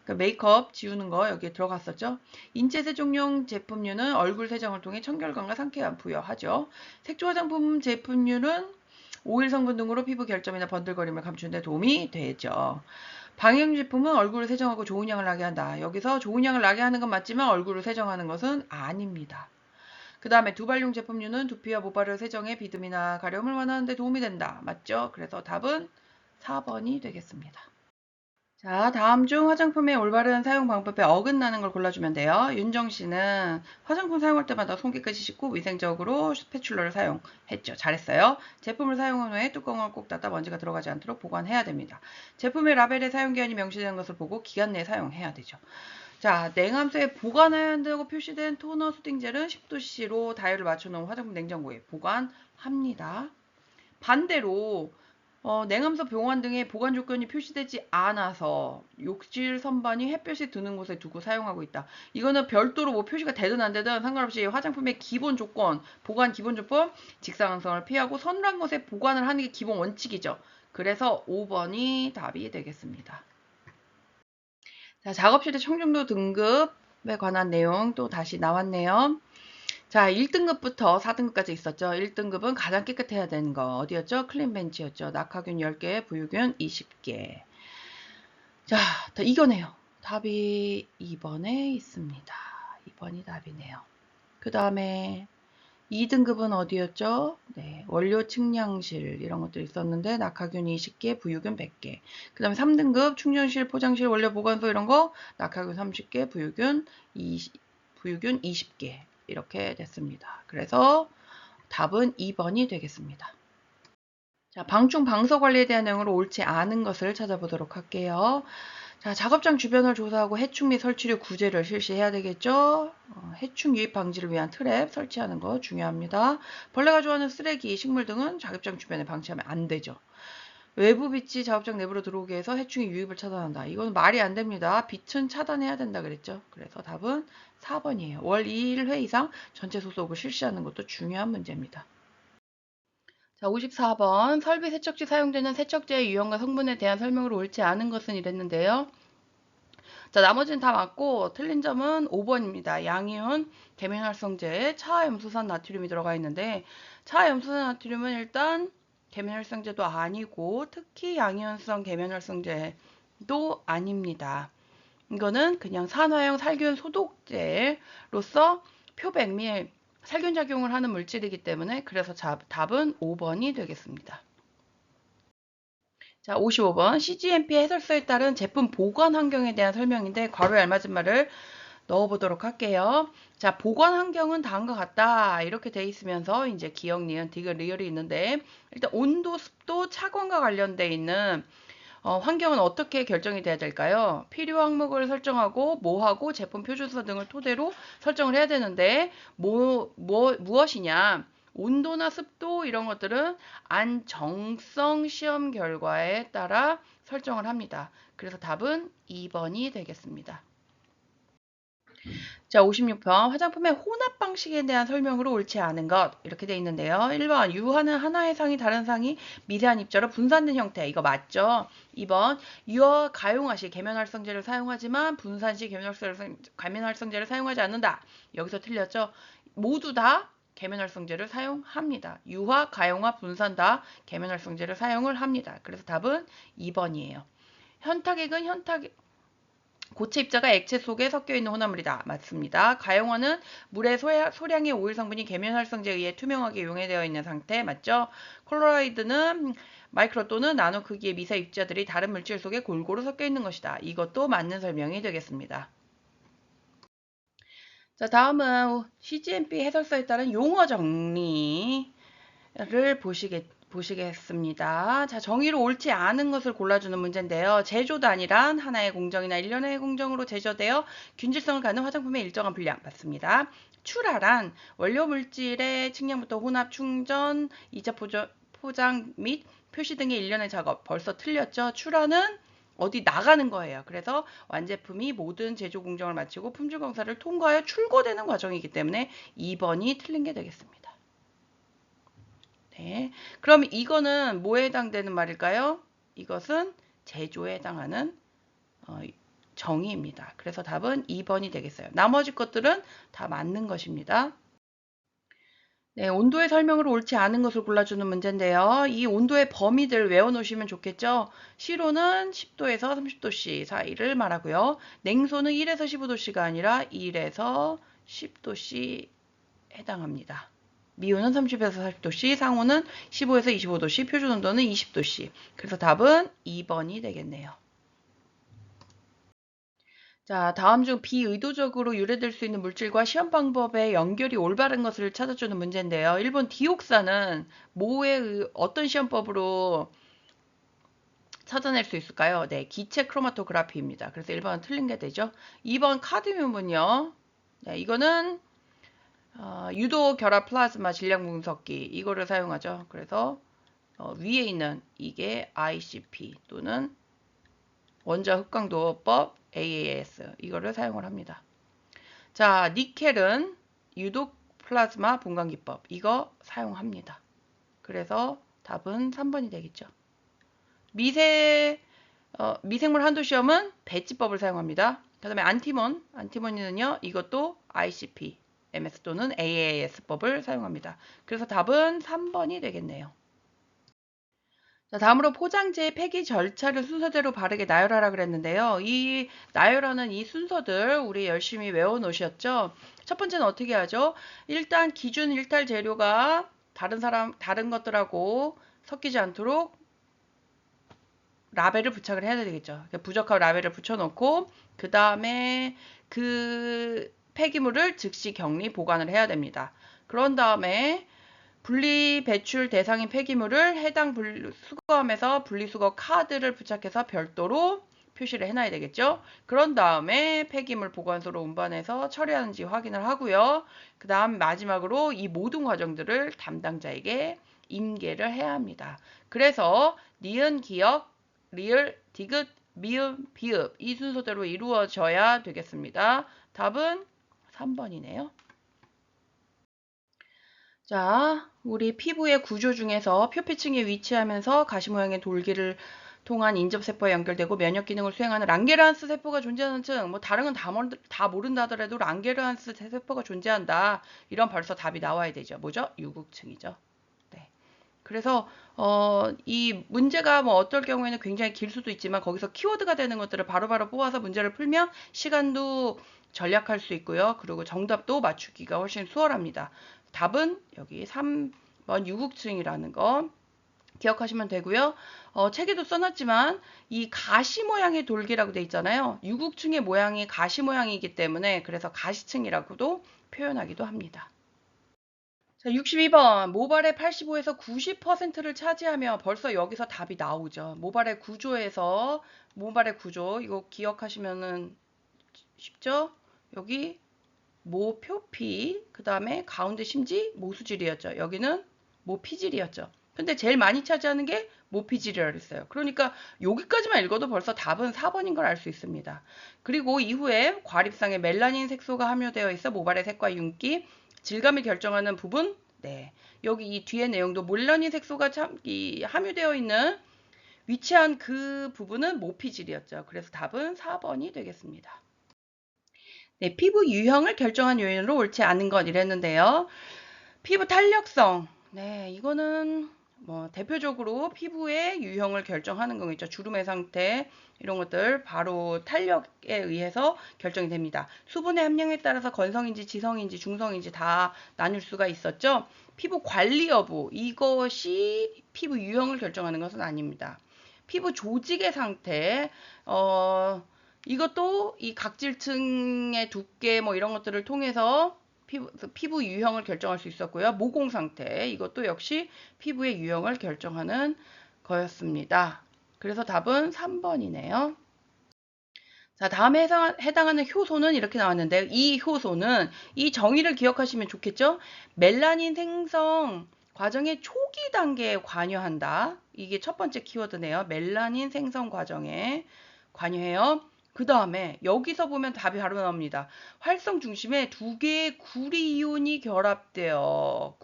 메이크업 지우는 거 여기에 들어갔었죠. 인체 세정용 제품류는 얼굴 세정을 통해 청결감과 상쾌함 부여하죠. 색조 화장품 제품류는 오일 성분 등으로 피부 결점이나 번들거림을 감추는 데 도움이 되죠. 방역 제품은 얼굴을 세정하고 좋은 향을 나게 한다. 여기서 좋은 향을 나게 하는 건 맞지만 얼굴을 세정하는 것은 아닙니다. 그 다음에 두발용 제품류는 두피와 모발을 세정해 비듬이나 가려움을 완화하는 데 도움이 된다. 맞죠? 그래서 답은 4번이 되겠습니다. 자, 다음 중 화장품의 올바른 사용 방법에 어긋나는 걸 골라주면 돼요. 윤정 씨는 화장품 사용할 때마다 손 깨끗이 씻고 위생적으로 스패츌러를 사용했죠. 잘했어요. 제품을 사용한 후에 뚜껑을 꼭 닫아 먼지가 들어가지 않도록 보관해야 됩니다. 제품의 라벨에 사용기한이 명시되는 것을 보고 기간 내에 사용해야 되죠. 자, 냉함수에 보관해야 한다고 표시된 토너 수딩젤은 10도씨로 다이얼을 맞춰놓은 화장품 냉장고에 보관합니다. 반대로 냉함수 병원 등의 보관 조건이 표시되지 않아서 욕실 선반이 햇볕이 드는 곳에 두고 사용하고 있다. 이거는 별도로 뭐 표시가 되든 안 되든 상관없이 화장품의 기본 조건, 보관 기본 조건, 직사광선을 피하고 서늘한 곳에 보관을 하는 게 기본 원칙이죠. 그래서 5번이 답이 되겠습니다. 자, 작업실의 청중도 등급에 관한 내용 또 다시 나왔네요. 자, 1등급부터 4등급까지 있었죠. 1등급은 가장 깨끗해야 되는 거 어디였죠? 클린벤치였죠. 낙하균 10개, 부유균 20개. 자, 이거네요. 답이 2번에 있습니다. 2번이 답이네요. 그 다음에 2등급은 어디였죠? 네, 원료 측량실 이런 것들이 있었는데 낙하균 20개, 부유균 100개. 그 다음에 3등급 충전실, 포장실, 원료 보관소 이런 거 낙하균 30개, 부유균 20개 이렇게 됐습니다. 그래서 답은 2번이 되겠습니다. 자, 방충 방서 관리에 대한 내용으로 옳지 않은 것을 찾아보도록 할게요. 자, 작업장 주변을 조사하고 해충 및 설치류 구제를 실시해야 되겠죠. 해충 유입 방지를 위한 트랩 설치하는 거 중요합니다. 벌레가 좋아하는 쓰레기, 식물 등은 작업장 주변에 방치하면 안 되죠. 외부 빛이 작업장 내부로 들어오게 해서 해충의 유입을 차단한다. 이건 말이 안 됩니다. 빛은 차단해야 된다 그랬죠. 그래서 답은 4번이에요. 월 2회 이상 전체 소독을 실시하는 것도 중요한 문제입니다. 자, 54번 설비 세척지 사용되는 세척제의 유형과 성분에 대한 설명으로 옳지 않은 것은 이랬는데요. 자, 나머지는 다 맞고 틀린 점은 5번입니다. 양이온 계면활성제에 차염수산 나트륨이 들어가 있는데 차염수산 나트륨은 일단 계면활성제도 아니고 특히 양이온성 계면활성제도 아닙니다. 이거는 그냥 산화형 살균 소독제로서 표백 및 살균 작용을 하는 물질이기 때문에 그래서 답은 5번이 되겠습니다. 자, 55번 CGMP 해설서에 따른 제품 보관 환경에 대한 설명인데 괄호에 알맞은 말을 넣어보도록 할게요. 자, 보관 환경은 다음과 같다 이렇게 돼 있으면서 이제 기억, 니은, 디귿, 리을이 있는데 일단 온도, 습도, 차광과 관련돼 있는 환경은 어떻게 결정이 돼야 될까요? 필요 항목을 설정하고 뭐하고 제품 표준서 등을 토대로 설정을 해야 되는데 무엇이냐? 온도나 습도 이런 것들은 안정성 시험 결과에 따라 설정을 합니다. 그래서 답은 2번이 되겠습니다. 자, 56번 화장품의 혼합 방식에 대한 설명으로 옳지 않은 것 이렇게 돼 있는데요. 1번 유화는 하나의 상이 다른 상이 미세한 입자로 분산된 형태 이거 맞죠? 2번 유화 가용화 시 계면활성제를 사용하지만 분산 시 계면활성제를 사용하지 않는다. 여기서 틀렸죠? 모두 다 계면활성제를 사용합니다. 유화, 가용화, 분산 다 계면활성제를 사용을 합니다. 그래서 답은 2번이에요. 현타액은 고체 입자가 액체 속에 섞여 있는 혼합물이다. 맞습니다. 가용화는 물의 소량의 오일 성분이 계면활성제에 의해 투명하게 용해되어 있는 상태. 맞죠? 콜로라이드는 마이크로 또는 나노 크기의 미세 입자들이 다른 물질 속에 골고루 섞여 있는 것이다. 이것도 맞는 설명이 되겠습니다. 자, 다음은 CGMP 해설서에 따른 용어 정리를 보시겠습니다. 자, 정의로 옳지 않은 것을 골라주는 문제인데요. 제조단이란 하나의 공정이나 일련의 공정으로 제조되어 균질성을 갖는 화장품의 일정한 분량 맞습니다. 출하란 원료 물질의 측량부터 혼합, 충전, 2차 포장 및 표시 등의 일련의 작업 벌써 틀렸죠. 출하는 어디 나가는 거예요. 그래서 완제품이 모든 제조 공정을 마치고 품질 검사를 통과하여 출고되는 과정이기 때문에 2번이 틀린 게 되겠습니다. 네. 그럼 이거는 뭐에 해당되는 말일까요? 이것은 제조에 해당하는 정의입니다. 그래서 답은 2번이 되겠어요. 나머지 것들은 다 맞는 것입니다. 네, 온도의 설명으로 옳지 않은 것을 골라주는 문제인데요. 이 온도의 범위들 외워놓으시면 좋겠죠. 시로는 10도에서 30도씨 사이를 말하고요. 냉소는 1에서 15도씨가 아니라 1에서 10도씨 해당합니다. 미온은 30에서 40도씨, 상온은 15에서 25도씨, 표준 온도는 20도씨. 그래서 답은 2번이 되겠네요. 자, 다음 중 비의도적으로 유래될 수 있는 물질과 시험 방법의 연결이 올바른 것을 찾아주는 문제인데요. 1번 디옥사는 어떤 시험법으로 찾아낼 수 있을까요? 네, 기체 크로마토그래피입니다. 그래서 1번은 틀린 게 되죠. 2번 카드뮴은요. 네, 이거는 유도 결합 플라즈마 질량 분석기 이거를 사용하죠. 그래서 위에 있는 이게 ICP 또는 원자 흑강도법 AAS 이거를 사용을 합니다. 자, 니켈은 유독 플라즈마 분광기법 이거 사용합니다. 그래서 답은 3번이 되겠죠. 미생물 한도 시험은 배지법을 사용합니다. 그 다음에 안티몬이는요. 이것도 ICP MS 또는 AAS법을 사용합니다. 그래서 답은 3번이 되겠네요. 자, 다음으로 포장지의 폐기 절차를 순서대로 바르게 나열하라 그랬는데요. 이 나열하는 이 순서들 우리 열심히 외워 놓으셨죠? 첫 번째는 어떻게 하죠? 일단 기준 일탈 재료가 다른 것들하고 섞이지 않도록 라벨을 부착을 해야 되겠죠. 부적합 라벨을 붙여놓고 그 다음에 그 폐기물을 즉시 격리 보관을 해야 됩니다. 그런 다음에 분리 배출 대상인 폐기물을 해당 수거함에서 분리수거 카드를 부착해서 별도로 표시를 해놔야 되겠죠. 그런 다음에 폐기물 보관소로 운반해서 처리하는지 확인을 하고요. 그 다음 마지막으로 이 모든 과정들을 담당자에게 인계를 해야 합니다. 그래서 니은, 기역, 리을, 디귿, 미음, 비읍 이 순서대로 이루어져야 되겠습니다. 답은 3번이네요. 자, 우리 피부의 구조 중에서 표피층에 위치하면서 가시 모양의 돌기를 통한 인접세포와 연결되고 면역 기능을 수행하는 랑게르한스 세포가 존재하는 층, 뭐 다른 건 다 모른다 하더라도 랑게르한스 세포가 존재한다. 이런 벌써 답이 나와야 되죠. 뭐죠? 유국층이죠. 네. 그래서 이 문제가 뭐 어떨 경우에는 굉장히 길 수도 있지만 거기서 키워드가 되는 것들을 바로바로 뽑아서 문제를 풀면 시간도 절약할 수 있고요. 그리고 정답도 맞추기가 훨씬 수월합니다. 답은 여기 3번 유국층이라는 거 기억하시면 되고요. 책에도 써놨지만 이 가시 모양의 돌기라고 돼 있잖아요. 유국층의 모양이 가시 모양이기 때문에 그래서 가시층이라고도 표현하기도 합니다. 자, 62번. 모발의 85에서 90%를 차지하며 벌써 여기서 답이 나오죠. 모발의 구조에서 모발의 구조 이거 기억하시면은 쉽죠? 여기 모표피, 그 다음에 가운데 심지 모수질이었죠. 여기는 모피질이었죠. 근데 제일 많이 차지하는 게 모피질이라고 했어요. 그러니까 여기까지만 읽어도 벌써 답은 4번인 걸 알 수 있습니다. 그리고 이후에 과립상에 멜라닌 색소가 함유되어 있어 모발의 색과 윤기, 질감을 결정하는 부분, 네. 여기 이 뒤에 내용도 멜라닌 색소가 함유되어 있는 위치한 그 부분은 모피질이었죠. 그래서 답은 4번이 되겠습니다. 네, 피부 유형을 결정한 요인으로 옳지 않은 것 이랬는데요. 피부 탄력성. 네, 이거는 뭐 대표적으로 피부의 유형을 결정하는 거겠죠. 주름의 상태 이런 것들 바로 탄력에 의해서 결정이 됩니다. 수분의 함량에 따라서 건성인지 지성인지 중성인지 다 나눌 수가 있었죠. 피부 관리 여부 이것이 피부 유형을 결정하는 것은 아닙니다. 피부 조직의 상태 이것도 이 각질층의 두께 뭐 이런 것들을 통해서 피부 유형을 결정할 수 있었고요. 모공 상태 이것도 역시 피부의 유형을 결정하는 거였습니다. 그래서 답은 3번이네요. 자, 다음에 해당하는 효소는 이렇게 나왔는데 이 효소는 이 정의를 기억하시면 좋겠죠? 멜라닌 생성 과정의 초기 단계에 관여한다. 이게 첫 번째 키워드네요. 멜라닌 생성 과정에 관여해요. 그 다음에 여기서 보면 답이 바로 나옵니다. 활성 중심에 두 개의 구리이온이 결합되어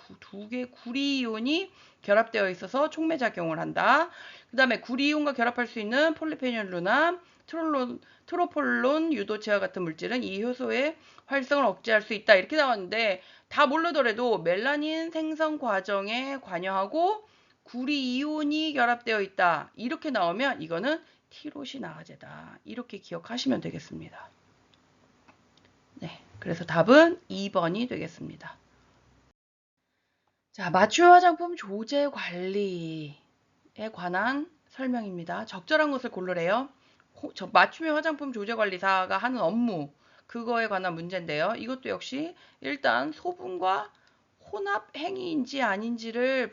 있어서 촉매작용을 한다. 그 다음에 구리이온과 결합할 수 있는 폴리페놀루나 트로폴론 유도체와 같은 물질은 이 효소의 활성을 억제할 수 있다. 이렇게 나왔는데 다 모르더라도 멜라닌 생성 과정에 관여하고 구리이온이 결합되어 있다. 이렇게 나오면 이거는 티로시나아제다. 이렇게 기억하시면 되겠습니다. 네, 그래서 답은 2번이 되겠습니다. 자, 마취 화장품 조제 관리에 관한 설명입니다. 적절한 것을 고르래요. 맞춤형 화장품 조제관리사가 하는 업무 그거에 관한 문제인데요. 이것도 역시 일단 소분과 혼합 행위인지 아닌지를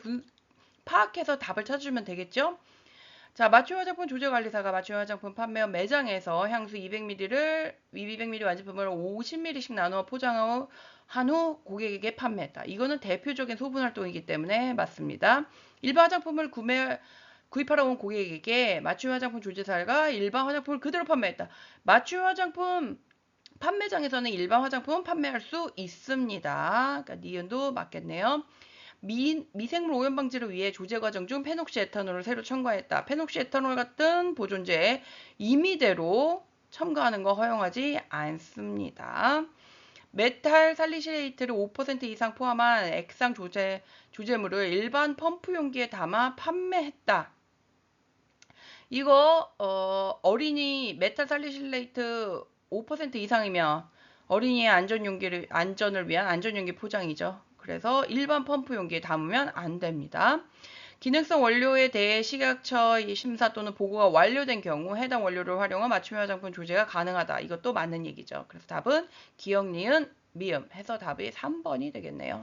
파악해서 답을 찾아주면 되겠죠. 자, 맞춤 화장품 조제관리사가 맞춤 화장품 판매원 매장에서 향수 200ml 완제품을 50ml씩 나누어 포장한 후 고객에게 판매했다. 이거는 대표적인 소분 활동이기 때문에 맞습니다. 일반 화장품을 구입하러 온 고객에게 맞춤 화장품 조제사가 일반 화장품을 그대로 판매했다. 맞춤 화장품 판매장에서는 일반 화장품 판매할 수 있습니다. 그러니까 니은도 맞겠네요. 미생물 오염 방지를 위해 조제 과정 중 페녹시 에탄올을 새로 첨가했다. 페녹시 에탄올 같은 보존제에 임의대로 첨가하는 거 허용하지 않습니다. 메탈 살리시레이트를 5% 이상 포함한 액상 조제물을 일반 펌프 용기에 담아 판매했다. 이거 어린이 메탈 살리실레이트 5% 이상이면 어린이의 안전을 위한 안전용기 포장이죠. 그래서 일반 펌프 용기에 담으면 안 됩니다. 기능성 원료에 대해 식약처 심사 또는 보고가 완료된 경우 해당 원료를 활용한 맞춤형 화장품 조제가 가능하다. 이것도 맞는 얘기죠. 그래서 답은 기역, 니은, 미음 해서 답이 3번이 되겠네요.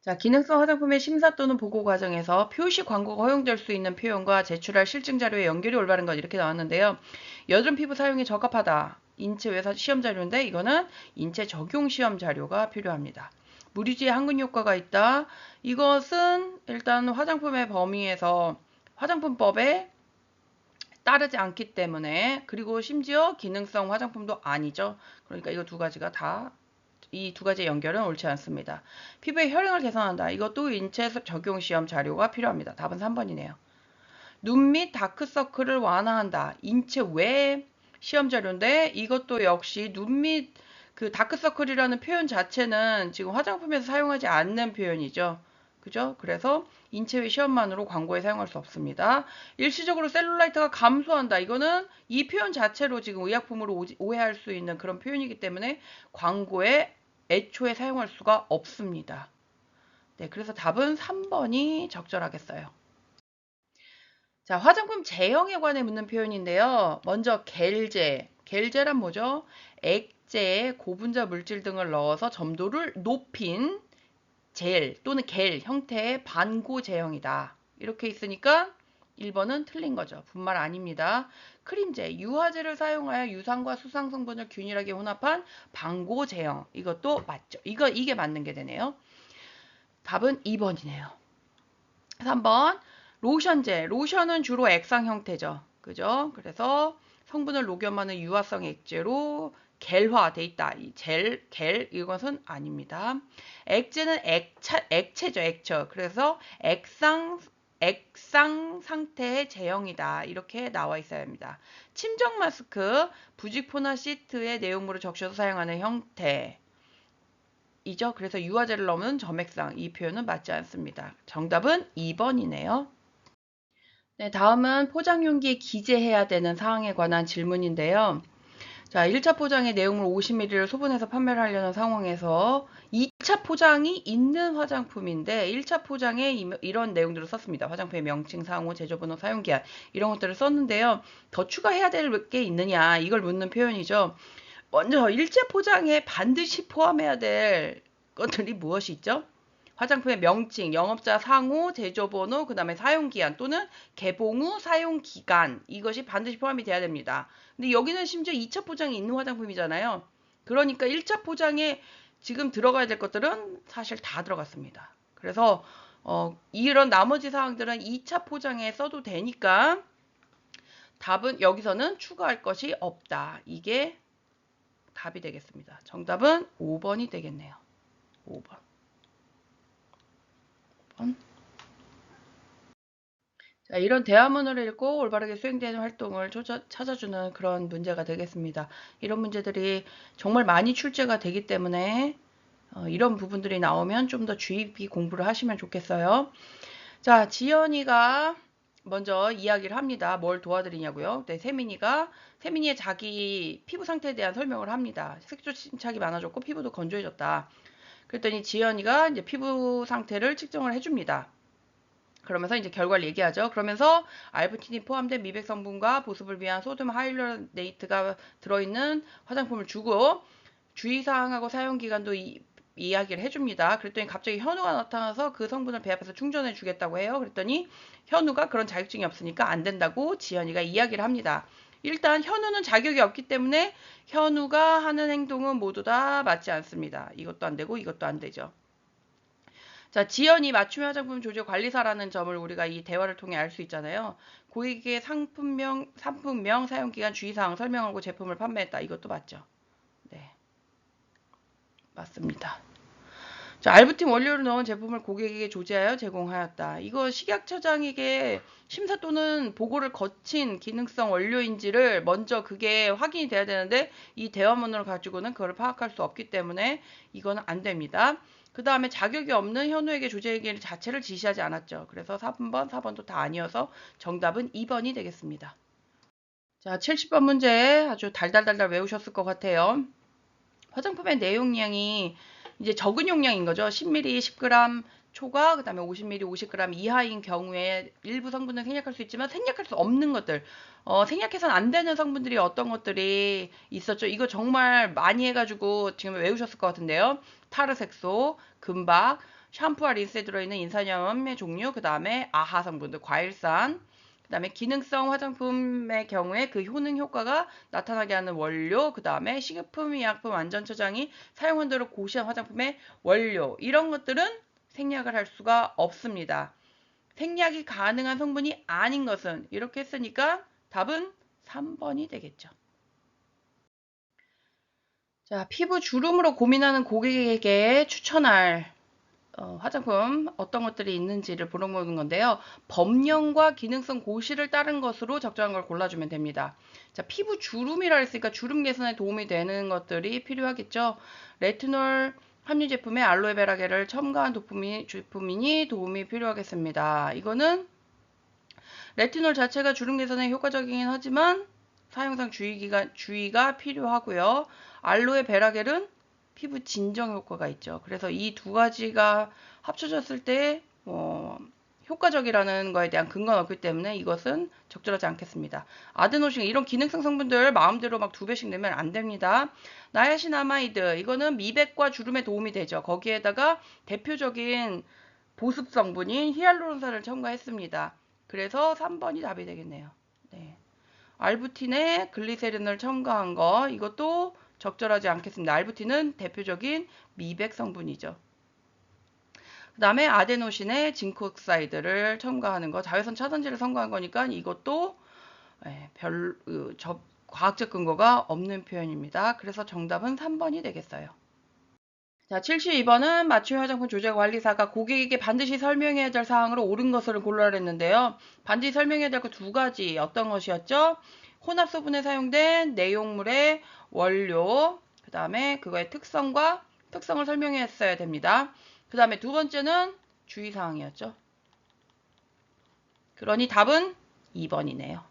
자, 기능성 화장품의 심사 또는 보고 과정에서 표시 광고가 허용될 수 있는 표현과 제출할 실증 자료의 연결이 올바른 것 이렇게 나왔는데요. 여드름 피부 사용에 적합하다. 인체 외사 시험 자료인데 이거는 인체 적용 시험 자료가 필요합니다. 무리지에 항균 효과가 있다. 이것은 일단 화장품의 범위에서 화장품법에 따르지 않기 때문에 그리고 심지어 기능성 화장품도 아니죠. 그러니까 이거 두 가지가 다 이 두 가지 연결은 옳지 않습니다. 피부의 혈행을 개선한다. 이것도 인체 적용 시험 자료가 필요합니다. 답은 3번이네요. 눈 및 다크서클을 완화한다. 인체 외 시험 자료인데 이것도 역시 눈 및 그 다크서클이라는 표현 자체는 지금 화장품에서 사용하지 않는 표현이죠. 그죠? 그래서 인체 외 시험만으로 광고에 사용할 수 없습니다. 일시적으로 셀룰라이트가 감소한다. 이거는 이 표현 자체로 지금 의약품으로 오해할 수 있는 그런 표현이기 때문에 광고에 애초에 사용할 수가 없습니다. 네, 그래서 답은 3번이 적절하겠어요. 자, 화장품 제형에 관해 묻는 표현인데요. 먼저 겔제. 겔제란 뭐죠? 액제에 고분자 물질 등을 넣어서 점도를 높인 젤 또는 겔 형태의 반고 제형이다. 이렇게 있으니까 1번은 틀린 거죠. 분말 아닙니다. 크림제, 유화제를 사용하여 유산과 수상 성분을 균일하게 혼합한 반고 제형. 이것도 맞죠. 이게 맞는 게 되네요. 답은 2번이네요. 3번 로션제. 로션은 주로 액상 형태죠. 그죠? 그래서 성분을 녹여마는 유화성 액제로 겔화돼 있다. 이 겔 이것은 아닙니다. 액제는 액체죠. 액체. 그래서 액상 상태의 제형이다. 이렇게 나와 있어야 합니다. 침정 마스크, 부직포나 시트의 내용물을 적셔서 사용하는 형태. 이죠. 그래서 유화제를 넣으면 점액상. 이 표현은 맞지 않습니다. 정답은 2번이네요. 네, 다음은 포장 용기에 기재해야 되는 사항에 관한 질문인데요. 자, 1차 포장의 내용물 50ml를 소분해서 판매를 하려는 상황에서 2차 포장이 있는 화장품인데 1차 포장에 이런 내용들을 썼습니다. 화장품의 명칭, 상호, 제조번호, 사용기한 이런 것들을 썼는데요. 더 추가해야 될 게 있느냐 이걸 묻는 표현이죠. 먼저 1차 포장에 반드시 포함해야 될 것들이 무엇이 있죠? 화장품의 명칭, 영업자 상호, 제조번호, 그 다음에 사용기한 또는 개봉 후 사용기간 이것이 반드시 포함이 돼야 됩니다. 근데 여기는 심지어 2차 포장이 있는 화장품이잖아요. 그러니까 1차 포장에 지금 들어가야 될 것들은 사실 다 들어갔습니다. 그래서 이런 나머지 사항들은 2차 포장에 써도 되니까 답은 여기서는 추가할 것이 없다. 이게 답이 되겠습니다. 정답은 5번이 되겠네요. 5번. 자, 이런 대화문을 읽고 올바르게 수행되는 활동을 찾아주는 그런 문제가 되겠습니다. 이런 문제들이 정말 많이 출제가 되기 때문에 이런 부분들이 나오면 좀 더 주의 깊게 공부를 하시면 좋겠어요. 자, 지연이가 먼저 이야기를 합니다. 뭘 도와드리냐고요? 네, 세민이의 자기 피부 상태에 대한 설명을 합니다. 색소 침착이 많아졌고 피부도 건조해졌다. 그랬더니 지연이가 이제 피부 상태를 측정을 해줍니다. 그러면서 이제 결과를 얘기하죠. 그러면서 알부틴이 포함된 미백 성분과 보습을 위한 소듐 하이알루로네이트가 들어있는 화장품을 주고 주의사항하고 사용기간도 이야기를 해줍니다. 그랬더니 갑자기 현우가 나타나서 그 성분을 배합해서 충전해 주겠다고 해요. 그랬더니 현우가 그런 자격증이 없으니까 안 된다고 지연이가 이야기를 합니다. 일단 현우는 자격이 없기 때문에 현우가 하는 행동은 모두 다 맞지 않습니다. 이것도 안 되고 이것도 안 되죠. 자, 지연이 맞춤 화장품 조제 관리사라는 점을 우리가 이 대화를 통해 알 수 있잖아요. 고객의 상품명, 사용기간, 주의사항 설명하고 제품을 판매했다. 이것도 맞죠? 네. 맞습니다. 자, 알부틴 원료를 넣은 제품을 고객에게 조제하여 제공하였다. 이거 식약처장에게 심사 또는 보고를 거친 기능성 원료인지를 먼저 그게 확인이 돼야 되는데 이 대화문을 가지고는 그걸 파악할 수 없기 때문에 이거는 안 됩니다. 그 다음에 자격이 없는 현우에게 조제하기 자체를 지시하지 않았죠. 그래서 3번, 4번도 다 아니어서 정답은 2번이 되겠습니다. 자, 70번 문제 아주 달달달달 외우셨을 것 같아요. 화장품의 내용량이 이제 적은 용량인 거죠. 10ml, 10g 초과, 그 다음에 50ml, 50g 이하인 경우에 일부 성분은 생략할 수 있지만 생략할 수 없는 것들, 생략해서는 안 되는 성분들이 어떤 것들이 있었죠. 이거 정말 많이 해가지고 지금 외우셨을 것 같은데요. 타르색소, 금박, 샴푸와 린스에 들어있는 인산염의 종류, 그 다음에 아하 성분들, 과일산, 그다음에 기능성 화장품의 경우에 그 효능 효과가 나타나게 하는 원료, 그다음에 식품, 의약품 안전처장이 사용한대로 고시한 화장품의 원료, 이런 것들은 생략을 할 수가 없습니다. 생략이 가능한 성분이 아닌 것은 이렇게 했으니까 답은 3번이 되겠죠. 자, 피부 주름으로 고민하는 고객에게 추천할 화장품 어떤 것들이 있는지를 물어보는 건데요. 범용과 기능성 고시를 따른 것으로 적절한 걸 골라주면 됩니다. 자, 피부 주름이라 했으니까 주름 개선에 도움이 되는 것들이 필요하겠죠. 레티놀 함유 제품에 알로에베라겔을 첨가한 제품이니 도움이 필요하겠습니다. 이거는 레티놀 자체가 주름 개선에 효과적이긴 하지만 사용상 주의가 필요하고요. 알로에 베라겔은 피부 진정 효과가 있죠. 그래서 이 두 가지가 합쳐졌을 때 효과적이라는 거에 대한 근거는 없기 때문에 이것은 적절하지 않겠습니다. 아데노신 이런 기능성 성분들 마음대로 막 2배씩 넣으면 안 됩니다. 나야신아마이드 이거는 미백과 주름에 도움이 되죠. 거기에다가 대표적인 보습 성분인 히알루론산을 첨가했습니다. 그래서 3번이 답이 되겠네요. 네. 알부틴에 글리세린을 첨가한 거 이것도 적절하지 않겠습니다. 알부틴은 대표적인 미백 성분이죠. 그 다음에 아데노신에 징크옥사이드를 첨가하는 거 자외선 차단제를 첨가한 거니까 이것도 과학적 근거가 없는 표현입니다. 그래서 정답은 3번이 되겠어요. 자, 72번은 맞춤 화장품 조제 관리사가 고객에게 반드시 설명해야 될 사항으로 옳은 것을 골라라 했는데요. 반드시 설명해야 될 것 두 가지 어떤 것이었죠? 혼합 소분에 사용된 내용물의 원료, 그 다음에 그거의 특성과 특성을 설명했어야 됩니다. 그 다음에 두 번째는 주의사항이었죠. 그러니 답은 2번이네요.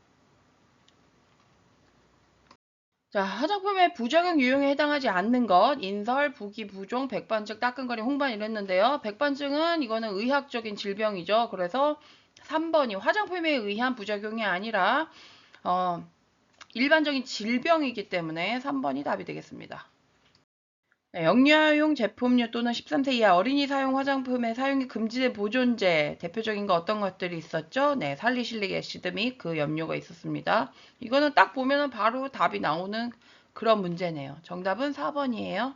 자, 화장품의 부작용 유형에 해당하지 않는 것, 인설, 부기, 부종, 백반증, 따끔거림, 홍반 이랬는데요. 백반증은 이거는 의학적인 질병이죠. 그래서 3번이 화장품에 의한 부작용이 아니라 일반적인 질병이기 때문에 3번이 답이 되겠습니다. 네, 영유아용 제품류 또는 13세 이하 어린이 사용 화장품의 사용이 금지된 보존제 대표적인 거 어떤 것들이 있었죠? 네, 살리실릭 애시드 및 그 염료가 있었습니다. 이거는 딱 보면은 바로 답이 나오는 그런 문제네요. 정답은 4번이에요.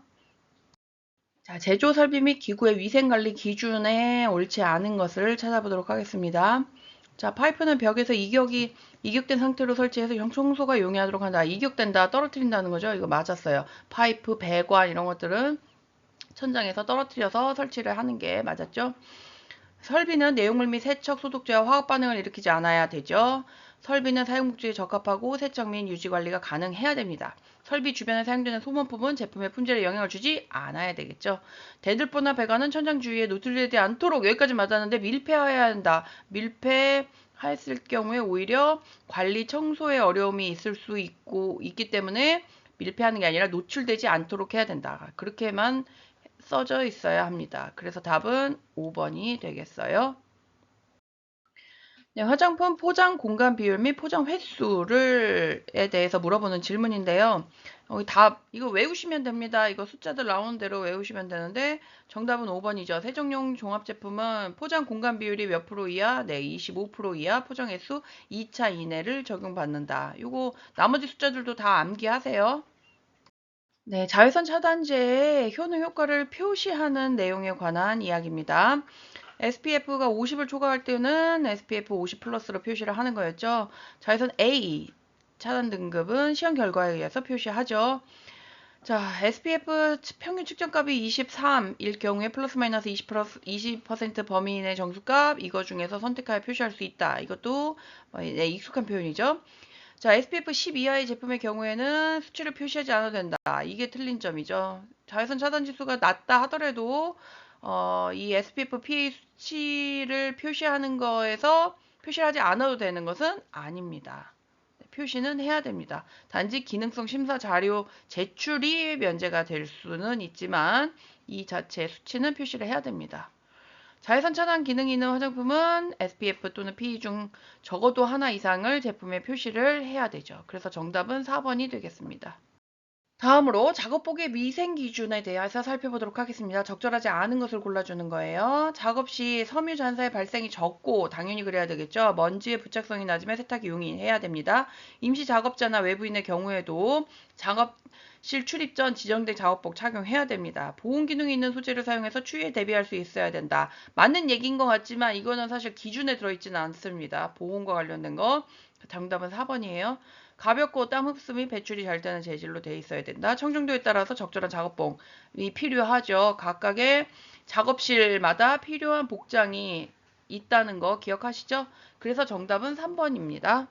자, 제조 설비 및 기구의 위생관리 기준에 옳지 않은 것을 찾아보도록 하겠습니다. 자, 파이프는 벽에서 이격된 상태로 설치해서 청소가 용이하도록 한다. 이격된다, 떨어뜨린다는 거죠. 이거 맞았어요. 파이프, 배관 이런 것들은 천장에서 떨어뜨려서 설치를 하는 게 맞았죠. 설비는 내용물 및 세척, 소독제와 화학 반응을 일으키지 않아야 되죠. 설비는 사용 목적에 적합하고 세척 및 유지 관리가 가능해야 됩니다. 설비 주변에 사용되는 소모품은 제품의 품질에 영향을 주지 않아야 되겠죠. 대들보나 배관은 천장 주위에 노출되지 않도록 여기까지 맞았는데 밀폐해야 한다. 밀폐했을 경우에 오히려 관리 청소에 어려움이 있을 수 있기 때문에 밀폐하는 게 아니라 노출되지 않도록 해야 된다. 그렇게만 써져 있어야 합니다. 그래서 답은 5번이 되겠어요. 네, 화장품 포장 공간 비율 및 포장 횟수에 대해서 물어보는 질문인데요. 이거 외우시면 됩니다. 이거 숫자들 나오는 대로 외우시면 되는데 정답은 5번이죠. 세정용 종합 제품은 포장 공간 비율이 몇 프로 이하? 네, 25% 이하 포장 횟수 2차 이내를 적용받는다. 요거 나머지 숫자들도 다 암기하세요. 네, 자외선 차단제의 효능 효과를 표시하는 내용에 관한 이야기입니다. SPF가 50을 초과할 때는 SPF 50 플러스로 표시를 하는 거였죠. 자외선 A 차단 등급은 시험 결과에 의해서 표시하죠. 자, SPF 평균 측정값이 23일 경우에 플러스 마이너스 20% 범위 내 정수값 이거 중에서 선택하여 표시할 수 있다. 이것도 네, 익숙한 표현이죠. 자, SPF 10 이하의 제품의 경우에는 수치를 표시하지 않아도 된다. 이게 틀린 점이죠. 자외선 차단 지수가 낮다 하더라도 이 SPF PA 수치를 표시하는 거에서 표시를 하지 않아도 되는 것은 아닙니다. 표시는 해야 됩니다. 단지 기능성 심사 자료 제출이 면제가 될 수는 있지만 이 자체 수치는 표시를 해야 됩니다. 자외선 차단 기능이 있는 화장품은 SPF 또는 PE 중 적어도 하나 이상을 제품에 표시를 해야 되죠. 그래서 정답은 4번이 되겠습니다. 다음으로 작업복의 위생 기준에 대해서 살펴보도록 하겠습니다. 적절하지 않은 것을 골라주는 거예요. 작업 시 섬유 잔사의 발생이 적고 당연히 그래야 되겠죠. 먼지의 부착성이 낮으면 세탁이 용이해야 됩니다. 임시 작업자나 외부인의 경우에도 작업실 출입 전 지정된 작업복 착용해야 됩니다. 보온 기능이 있는 소재를 사용해서 추위에 대비할 수 있어야 된다. 맞는 얘기인 것 같지만 이거는 사실 기준에 들어있지는 않습니다. 보온과 관련된 거. 정답은 4번이에요. 가볍고 땀 흡수이 배출이 잘 되는 재질로 돼 있어야 된다. 청정도에 따라서 적절한 작업복이 필요하죠. 각각의 작업실마다 필요한 복장이 있다는 거 기억하시죠? 그래서 정답은 3번입니다.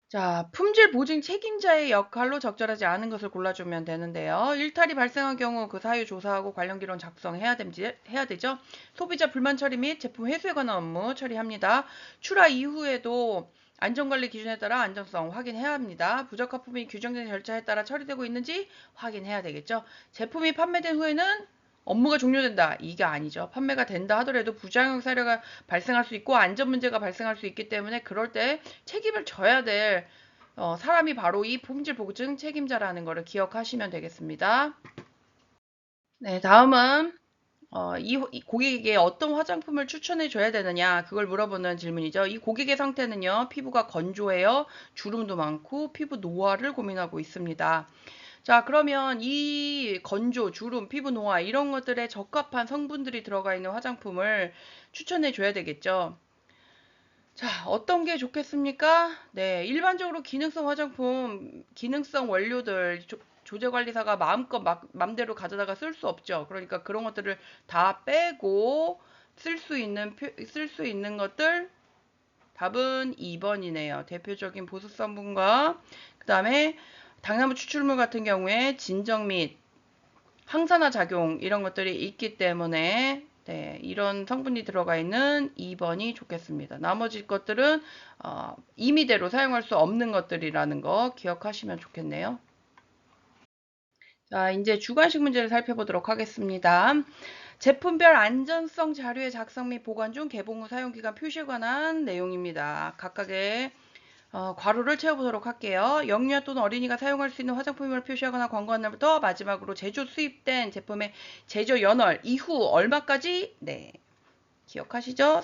자, 품질 보증 책임자의 역할로 적절하지 않은 것을 골라주면 되는데요. 일탈이 발생한 경우 그 사유 조사하고 관련 기록 작성해야 되죠. 소비자 불만 처리 및 제품 회수에 관한 업무 처리합니다. 출하 이후에도 안전관리 기준에 따라 안전성 확인해야 합니다. 부적 화품이 규정된 절차에 따라 처리되고 있는지 확인해야 되겠죠. 제품이 판매된 후에는 업무가 종료된다. 이게 아니죠. 판매가 된다 하더라도 부작용 사례가 발생할 수 있고 안전 문제가 발생할 수 있기 때문에 그럴 때 책임을 져야 될 사람이 바로 이 품질 보증 책임자라는 것을 기억하시면 되겠습니다. 네, 다음은 이 고객에게 어떤 화장품을 추천해 줘야 되느냐 그걸 물어보는 질문이죠. 이 고객의 상태는요. 피부가 건조해요. 주름도 많고 피부 노화를 고민하고 있습니다. 자, 그러면 이 건조, 주름, 피부 노화 이런 것들에 적합한 성분들이 들어가 있는 화장품을 추천해 줘야 되겠죠. 자, 어떤 게 좋겠습니까? 네, 일반적으로 기능성 화장품, 기능성 원료들 조제관리사가 마음껏 맘대로 가져다가 쓸 수 없죠. 그러니까 그런 것들을 다 빼고 쓸 수 있는 것들 답은 2번이네요. 대표적인 보습 성분과 그다음에 당나무 추출물 같은 경우에 진정 및 항산화 작용 이런 것들이 있기 때문에 네, 이런 성분이 들어가 있는 2번이 좋겠습니다. 나머지 것들은 임의대로 사용할 수 없는 것들이라는 거 기억하시면 좋겠네요. 자, 이제 주관식 문제를 살펴보도록 하겠습니다. 제품별 안전성 자료의 작성 및 보관 중 개봉 후 사용기간 표시에 관한 내용입니다. 각각의 괄호를 채워보도록 할게요. 영유아 또는 어린이가 사용할 수 있는 화장품을 표시하거나 광고한 날부터 마지막으로 제조 수입된 제품의 제조 연월 이후 얼마까지? 네, 기억하시죠?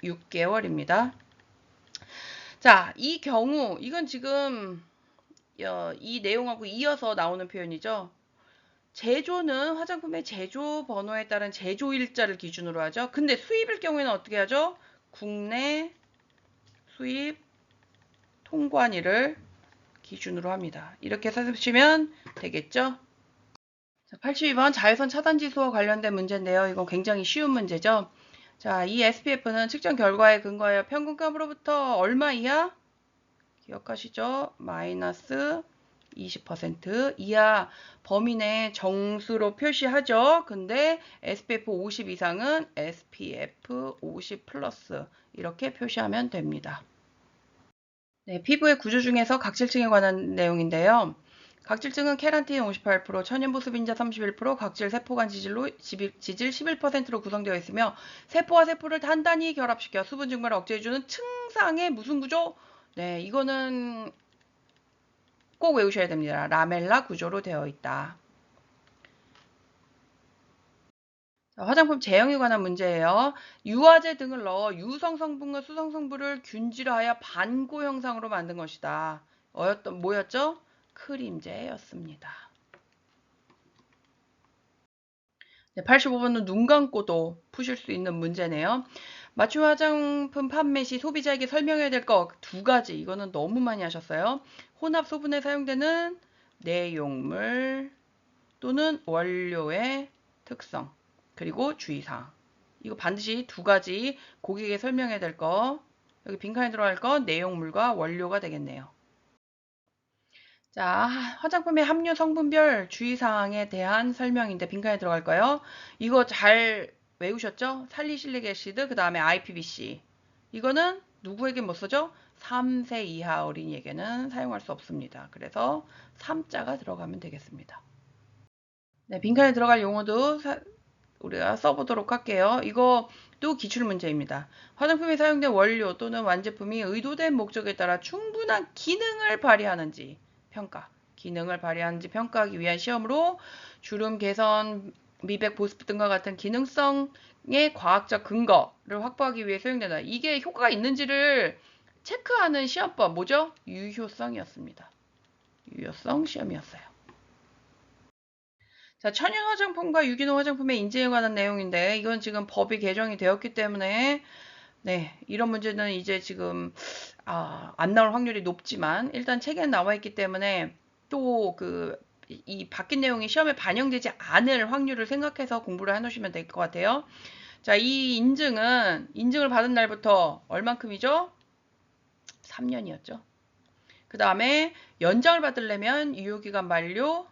36개월입니다. 자, 이 경우 이건 지금 이 내용하고 이어서 나오는 표현이죠. 제조는 화장품의 제조 번호에 따른 제조일자를 기준으로 하죠. 근데 수입일 경우에는 어떻게 하죠? 국내 수입 통관일을 기준으로 합니다. 이렇게 쓰시면 되겠죠? 자, 82번 자외선 차단 지수와 관련된 문제인데요. 이건 굉장히 쉬운 문제죠. 자, 이 SPF는 측정 결과에 근거하여 평균값으로부터 얼마 이하? 기억하시죠? 마이너스 20% 이하 범위 내 정수로 표시하죠. 근데 SPF 50 이상은 SPF 50 플러스 이렇게 표시하면 됩니다. 네, 피부의 구조 중에서 각질층에 관한 내용인데요. 각질층은 케라틴 58%, 천연보습인자 31%, 각질 세포간 지질 11%로 구성되어 있으며 세포와 세포를 단단히 결합시켜 수분 증발을 억제해주는 층상의 무슨 구조? 네, 이거는 꼭 외우셔야 됩니다. 라멜라 구조로 되어 있다. 자, 화장품 제형에 관한 문제예요. 유화제 등을 넣어 유성 성분과 수성 성분을 균질하여 반고 형상으로 만든 것이다. 뭐였죠? 크림제였습니다. 네, 85번은 눈 감고도 푸실 수 있는 문제네요. 맞춤 화장품 판매 시 소비자에게 설명해야 될 거 두 가지. 이거는 너무 많이 하셨어요. 혼합 소분에 사용되는 내용물 또는 원료의 특성, 그리고 주의사항. 이거 반드시 두 가지 고객에게 설명해야 될 거, 여기 빈칸에 들어갈 거 내용물과 원료가 되겠네요. 자, 화장품의 함유 성분별 주의사항에 대한 설명인데 빈칸에 들어갈까요? 이거 잘 외우셨죠? 살리실릭 애시드, 그 다음에 IPBC. 이거는 누구에게 못 쓰죠? 3세 이하 어린이에게는 사용할 수 없습니다. 그래서 3자가 들어가면 되겠습니다. 네, 빈칸에 들어갈 용어도 우리가 써보도록 할게요. 이것도 기출문제입니다. 화장품에 사용된 원료 또는 완제품이 의도된 목적에 따라 충분한 기능을 발휘하는지 평가. 기능을 발휘하는지 평가하기 위한 시험으로 주름 개선, 미백, 보습 등과 같은 기능성의 과학적 근거를 확보하기 위해 사용된다. 이게 효과가 있는지를 체크하는 시험법 뭐죠? 유효성이었습니다. 유효성 시험이었어요. 자, 천연 화장품과 유기농 화장품의 인증에 관한 내용인데 이건 지금 법이 개정이 되었기 때문에 네, 이런 문제는 이제 지금 안 나올 확률이 높지만 일단 책에 나와 있기 때문에 또 이 바뀐 내용이 시험에 반영되지 않을 확률을 생각해서 공부를 해놓으시면 될 것 같아요. 자, 이 인증을 받은 날부터 얼만큼이죠? 3년이었죠. 그 다음에 연장을 받으려면 유효기간 만료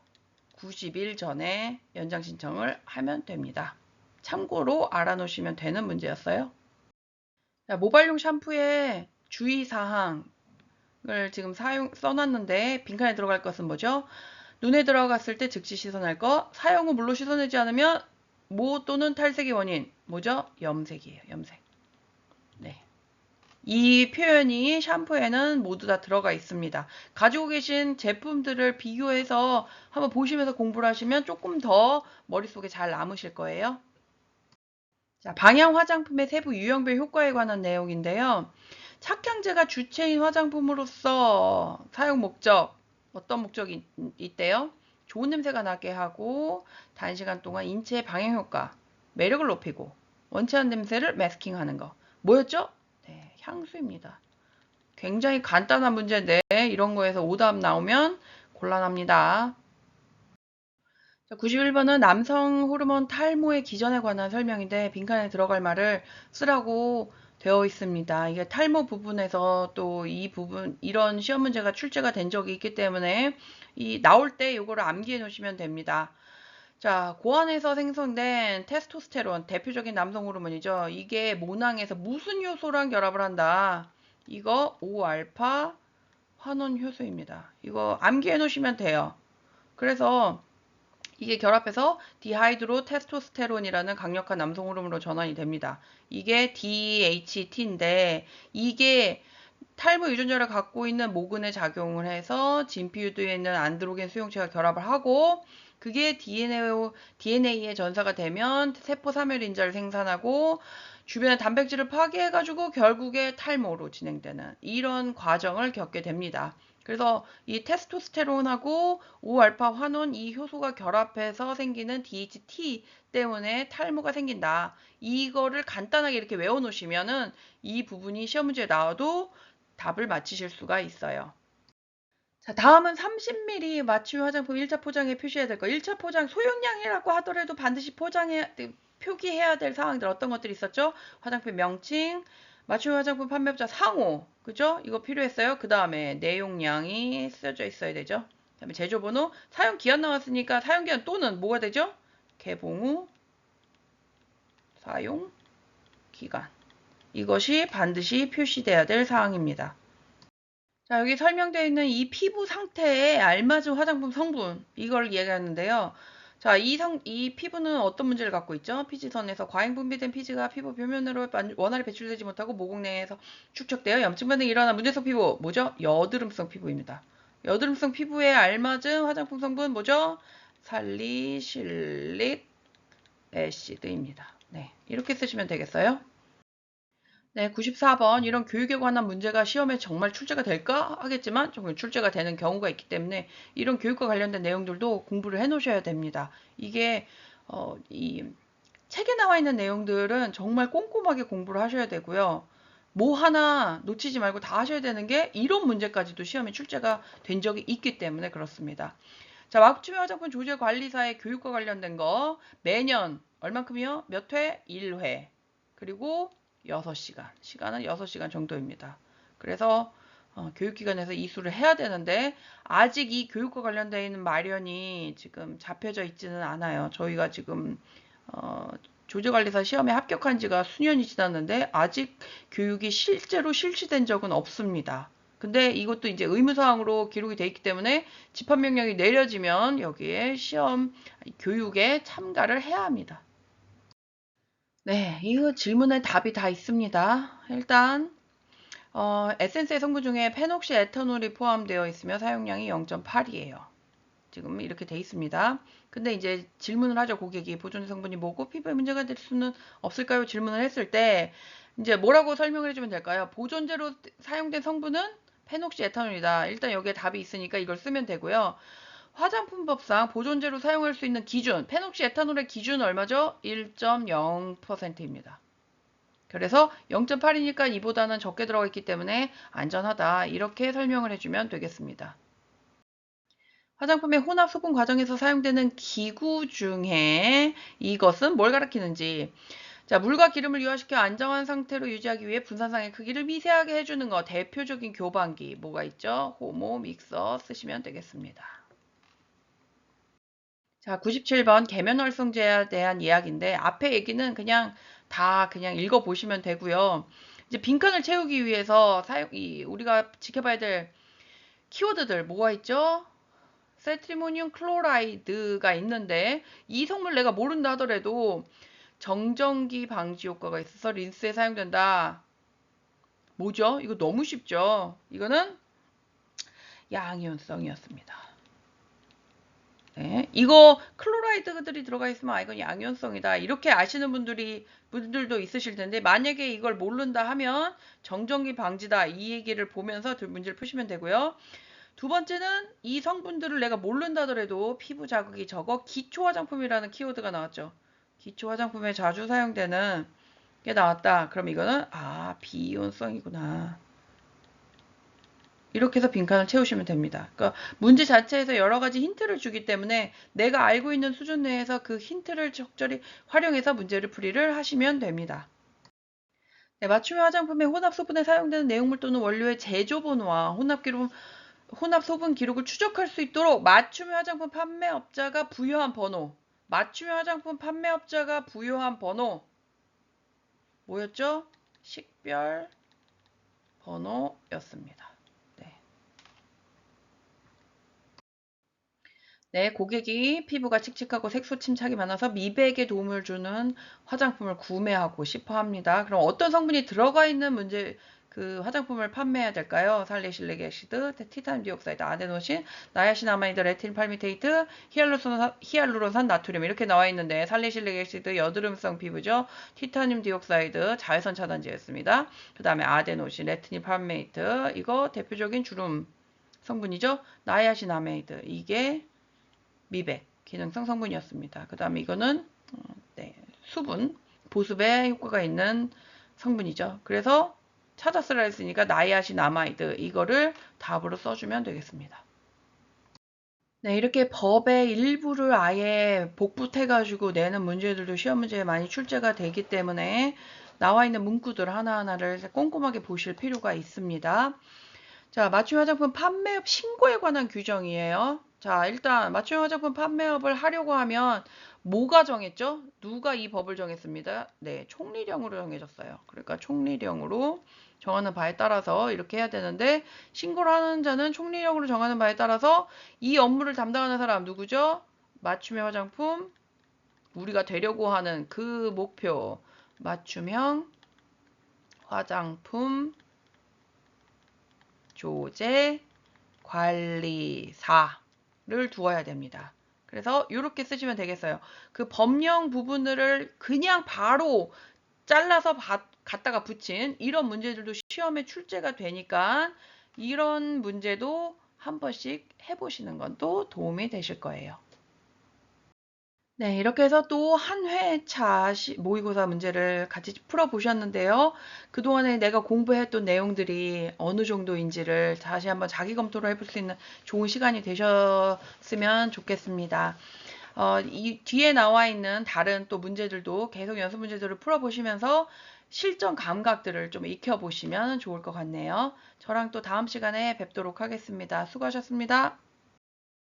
90일 전에 연장 신청을 하면 됩니다. 참고로 알아놓으시면 되는 문제였어요. 자, 모발용 샴푸의 주의사항을 지금 써놨는데 빈칸에 들어갈 것은 뭐죠? 눈에 들어갔을 때 즉시 씻어낼 거, 사용 후 물로 씻어내지 않으면 모 또는 탈색의 원인, 뭐죠? 염색이에요. 염색. 네. 이 표현이 샴푸에는 모두 다 들어가 있습니다. 가지고 계신 제품들을 비교해서 한번 보시면서 공부를 하시면 조금 더 머릿속에 잘 남으실 거예요. 자, 방향 화장품의 세부 유형별 효과에 관한 내용인데요. 착향제가 주체인 화장품으로서 사용 목적, 어떤 목적이 있대요? 좋은 냄새가 나게 하고 단시간 동안 인체의 방향 효과, 매력을 높이고 원치 않는 냄새를 매스킹하는 거. 뭐였죠? 네, 향수입니다. 굉장히 간단한 문제인데 이런 거에서 오답 나오면 곤란합니다. 91번은 남성 호르몬 탈모의 기전에 관한 설명인데 빈칸에 들어갈 말을 쓰라고 되어 있습니다. 이게 탈모 부분에서 또 이 부분 이런 시험 문제가 출제가 된 적이 있기 때문에 나올 때 이거를 암기해 놓으시면 됩니다. 자, 고안에서 생성된 테스토스테론 대표적인 남성 호르몬이죠. 이게 모낭에서 무슨 효소랑 결합을 한다. 이거 5알파 환원 효소입니다. 이거 암기해 놓으시면 돼요. 그래서 이게 결합해서 디하이드로 테스토스테론이라는 강력한 남성 호르몬으로 전환이 됩니다. 이게 DHT인데 이게 탈모 유전자를 갖고 있는 모근에 작용을 해서 진피유두에 있는 안드로겐 수용체가 결합을 하고 그게 DNA의 전사가 되면 세포 사멸인자를 생산하고 주변의 단백질을 파괴해가지고 결국에 탈모로 진행되는 이런 과정을 겪게 됩니다. 그래서 이 테스토스테론하고 5알파 환원 이 효소가 결합해서 생기는 DHT 때문에 탈모가 생긴다. 이거를 간단하게 이렇게 외워놓으시면은 이 부분이 시험 문제에 나와도 답을 맞히실 수가 있어요. 자, 다음은 30ml 마취 화장품 1차 포장에 표시해야 될 거. 1차 포장 소용량이라고 하더라도 반드시 표기해야 될 사항들 어떤 것들이 있었죠? 화장품 명칭, 마취 화장품 판매업자 상호, 그죠? 이거 필요했어요. 그 다음에 내용량이 쓰여져 있어야 되죠. 그 다음에 제조번호, 사용기한 나왔으니까 사용기한 또는 뭐가 되죠? 개봉 후 사용기간. 이것이 반드시 표시돼야 될 사항입니다. 자, 여기 설명되어 있는 이 피부 상태에 알맞은 화장품 성분, 이걸 얘기하는데요. 자, 이 피부는 어떤 문제를 갖고 있죠? 피지선에서 과잉 분비된 피지가 피부 표면으로 원활히 배출되지 못하고 모공 내에서 축적되어 염증 반응이 일어나는 문제성 피부. 뭐죠? 여드름성 피부입니다. 여드름성 피부에 알맞은 화장품 성분 뭐죠? 살리실릭 애시드입니다. 네, 이렇게 쓰시면 되겠어요. 네, 94번 이런 교육에 관한 문제가 시험에 정말 출제가 될까 하겠지만 정말 출제가 되는 경우가 있기 때문에 이런 교육과 관련된 내용들도 공부를 해 놓으셔야 됩니다. 이게 이 책에 나와 있는 내용들은 정말 꼼꼼하게 공부를 하셔야 되고요. 뭐 하나 놓치지 말고 다 하셔야 되는 게 이런 문제까지도 시험에 출제가 된 적이 있기 때문에 그렇습니다. 자, 맞춤형 화장품 조제 관리사의 교육과 관련된 거 매년 얼만큼이요? 몇 회? 1회. 그리고 6시간. 시간은 6시간 정도입니다. 그래서 교육기관에서 이수를 해야 되는데 아직 이 교육과 관련되어 있는 마련이 지금 잡혀져 있지는 않아요. 저희가 지금 어, 조제관리사 시험에 합격한 지가 수년이 지났는데 아직 교육이 실제로 실시된 적은 없습니다. 근데 이것도 이제 의무사항으로 기록이 돼 있기 때문에 집합명령이 내려지면 여기에 시험 교육에 참가를 해야 합니다. 네, 이 질문에 답이 다 있습니다. 일단 에센스의 성분 중에 페녹시 에탄올이 포함되어 있으며 사용량이 0.8이에요. 지금 이렇게 돼 있습니다. 근데 이제 질문을 하죠. 고객이 보존 성분이 뭐고 피부에 문제가 될 수는 없을까요? 질문을 했을 때 이제 뭐라고 설명을 해주면 될까요? 보존제로 사용된 성분은 페녹시 에탄올이다. 일단 여기에 답이 있으니까 이걸 쓰면 되고요. 화장품법상 보존제로 사용할 수 있는 기준, 페녹시 에탄올의 기준은 얼마죠? 1.0%입니다. 그래서 0.8이니까 이보다는 적게 들어가 있기 때문에 안전하다. 이렇게 설명을 해주면 되겠습니다. 화장품의 혼합 소분 과정에서 사용되는 기구 중에 이것은 뭘 가리키는지. 자, 물과 기름을 유화시켜 안정한 상태로 유지하기 위해 분산상의 크기를 미세하게 해주는 거. 대표적인 교반기 뭐가 있죠? 호모, 믹서 쓰시면 되겠습니다. 자, 97번 계면활성제에 대한 이야기인데 앞에 얘기는 그냥 다 그냥 읽어보시면 되고요. 이제 빈칸을 채우기 위해서 우리가 지켜봐야 될 키워드들 뭐가 있죠? 세트리모늄 클로라이드가 있는데 이 성분 내가 모른다 하더라도 정전기 방지 효과가 있어서 린스에 사용된다. 뭐죠? 이거 너무 쉽죠? 이거는 양이온성이었습니다. 네, 이거 클로라이드들이 들어가 있으면 이건 양이온성이다. 이렇게 아시는 분들도 있으실 텐데 만약에 이걸 모른다 하면 정전기 방지다. 이 얘기를 보면서 문제를 푸시면 되고요. 두 번째는 이 성분들을 내가 모른다 하더라도 피부 자극이 적어 기초 화장품이라는 키워드가 나왔죠. 기초 화장품에 자주 사용되는 게 나왔다. 그럼 이거는 비이온성이구나. 이렇게 해서 빈칸을 채우시면 됩니다. 그러니까 문제 자체에서 여러 가지 힌트를 주기 때문에 내가 알고 있는 수준 내에서 그 힌트를 적절히 활용해서 문제를 풀이를 하시면 됩니다. 네, 맞춤형 화장품의 혼합 소분에 사용되는 내용물 또는 원료의 제조 번호와 혼합 소분 기록을 추적할 수 있도록 맞춤형 화장품 판매업자가 부여한 번호. 맞춤형 화장품 판매업자가 부여한 번호. 뭐였죠? 식별 번호였습니다. 네. 네, 고객이 피부가 칙칙하고 색소 침착이 많아서 미백에 도움을 주는 화장품을 구매하고 싶어 합니다. 그럼 어떤 성분이 들어가 있는 그 화장품을 판매해야 될까요? 살리실릭 애시드, 티타늄 디옥사이드, 아데노신, 나야신아마이드, 레틴 팔미테이트, 히알루론산, 나트륨 이렇게 나와 있는데 살리실릭 애시드 여드름성 피부죠. 티타늄 디옥사이드 자외선 차단제였습니다. 그 다음에 아데노신, 레틴 팔메이트 이거 대표적인 주름 성분이죠. 나야신아마이드 이게 미백, 기능성 성분이었습니다. 그 다음에 이거는 수분, 보습에 효과가 있는 성분이죠. 그래서 찾았으라 했으니까 나이아신아마이드 이거를 답으로 써주면 되겠습니다. 네, 이렇게 법의 일부를 아예 복붙해가지고 내는 문제들도 시험 문제에 많이 출제가 되기 때문에 나와 있는 문구들 하나하나를 꼼꼼하게 보실 필요가 있습니다. 자, 맞춤 화장품 판매업 신고에 관한 규정이에요. 자, 일단 맞춤 화장품 판매업을 하려고 하면 뭐가 정했죠? 누가 이 법을 정했습니다. 네, 총리령으로 정해졌어요. 그러니까 총리령으로 정하는 바에 따라서 이렇게 해야 되는데 신고를 하는 자는 총리령으로 정하는 바에 따라서 이 업무를 담당하는 사람 누구죠? 맞춤형 화장품 우리가 되려고 하는 그 목표 맞춤형 화장품 조제 관리사를 두어야 됩니다. 그래서 이렇게 쓰시면 되겠어요. 그 법령 부분들을 그냥 바로 잘라서 갖다가 붙인 이런 문제들도 시험에 출제가 되니까 이런 문제도 한 번씩 해보시는 건 또 도움이 되실 거예요. 네, 이렇게 해서 또 한 회차 모의고사 문제를 같이 풀어보셨는데요. 그동안에 내가 공부했던 내용들이 어느 정도인지를 다시 한번 자기 검토를 해볼 수 있는 좋은 시간이 되셨으면 좋겠습니다. 이 뒤에 나와 있는 다른 또 문제들도 계속 연습 문제들을 풀어보시면서 실전 감각들을 좀 익혀보시면 좋을 것 같네요. 저랑 또 다음 시간에 뵙도록 하겠습니다. 수고하셨습니다.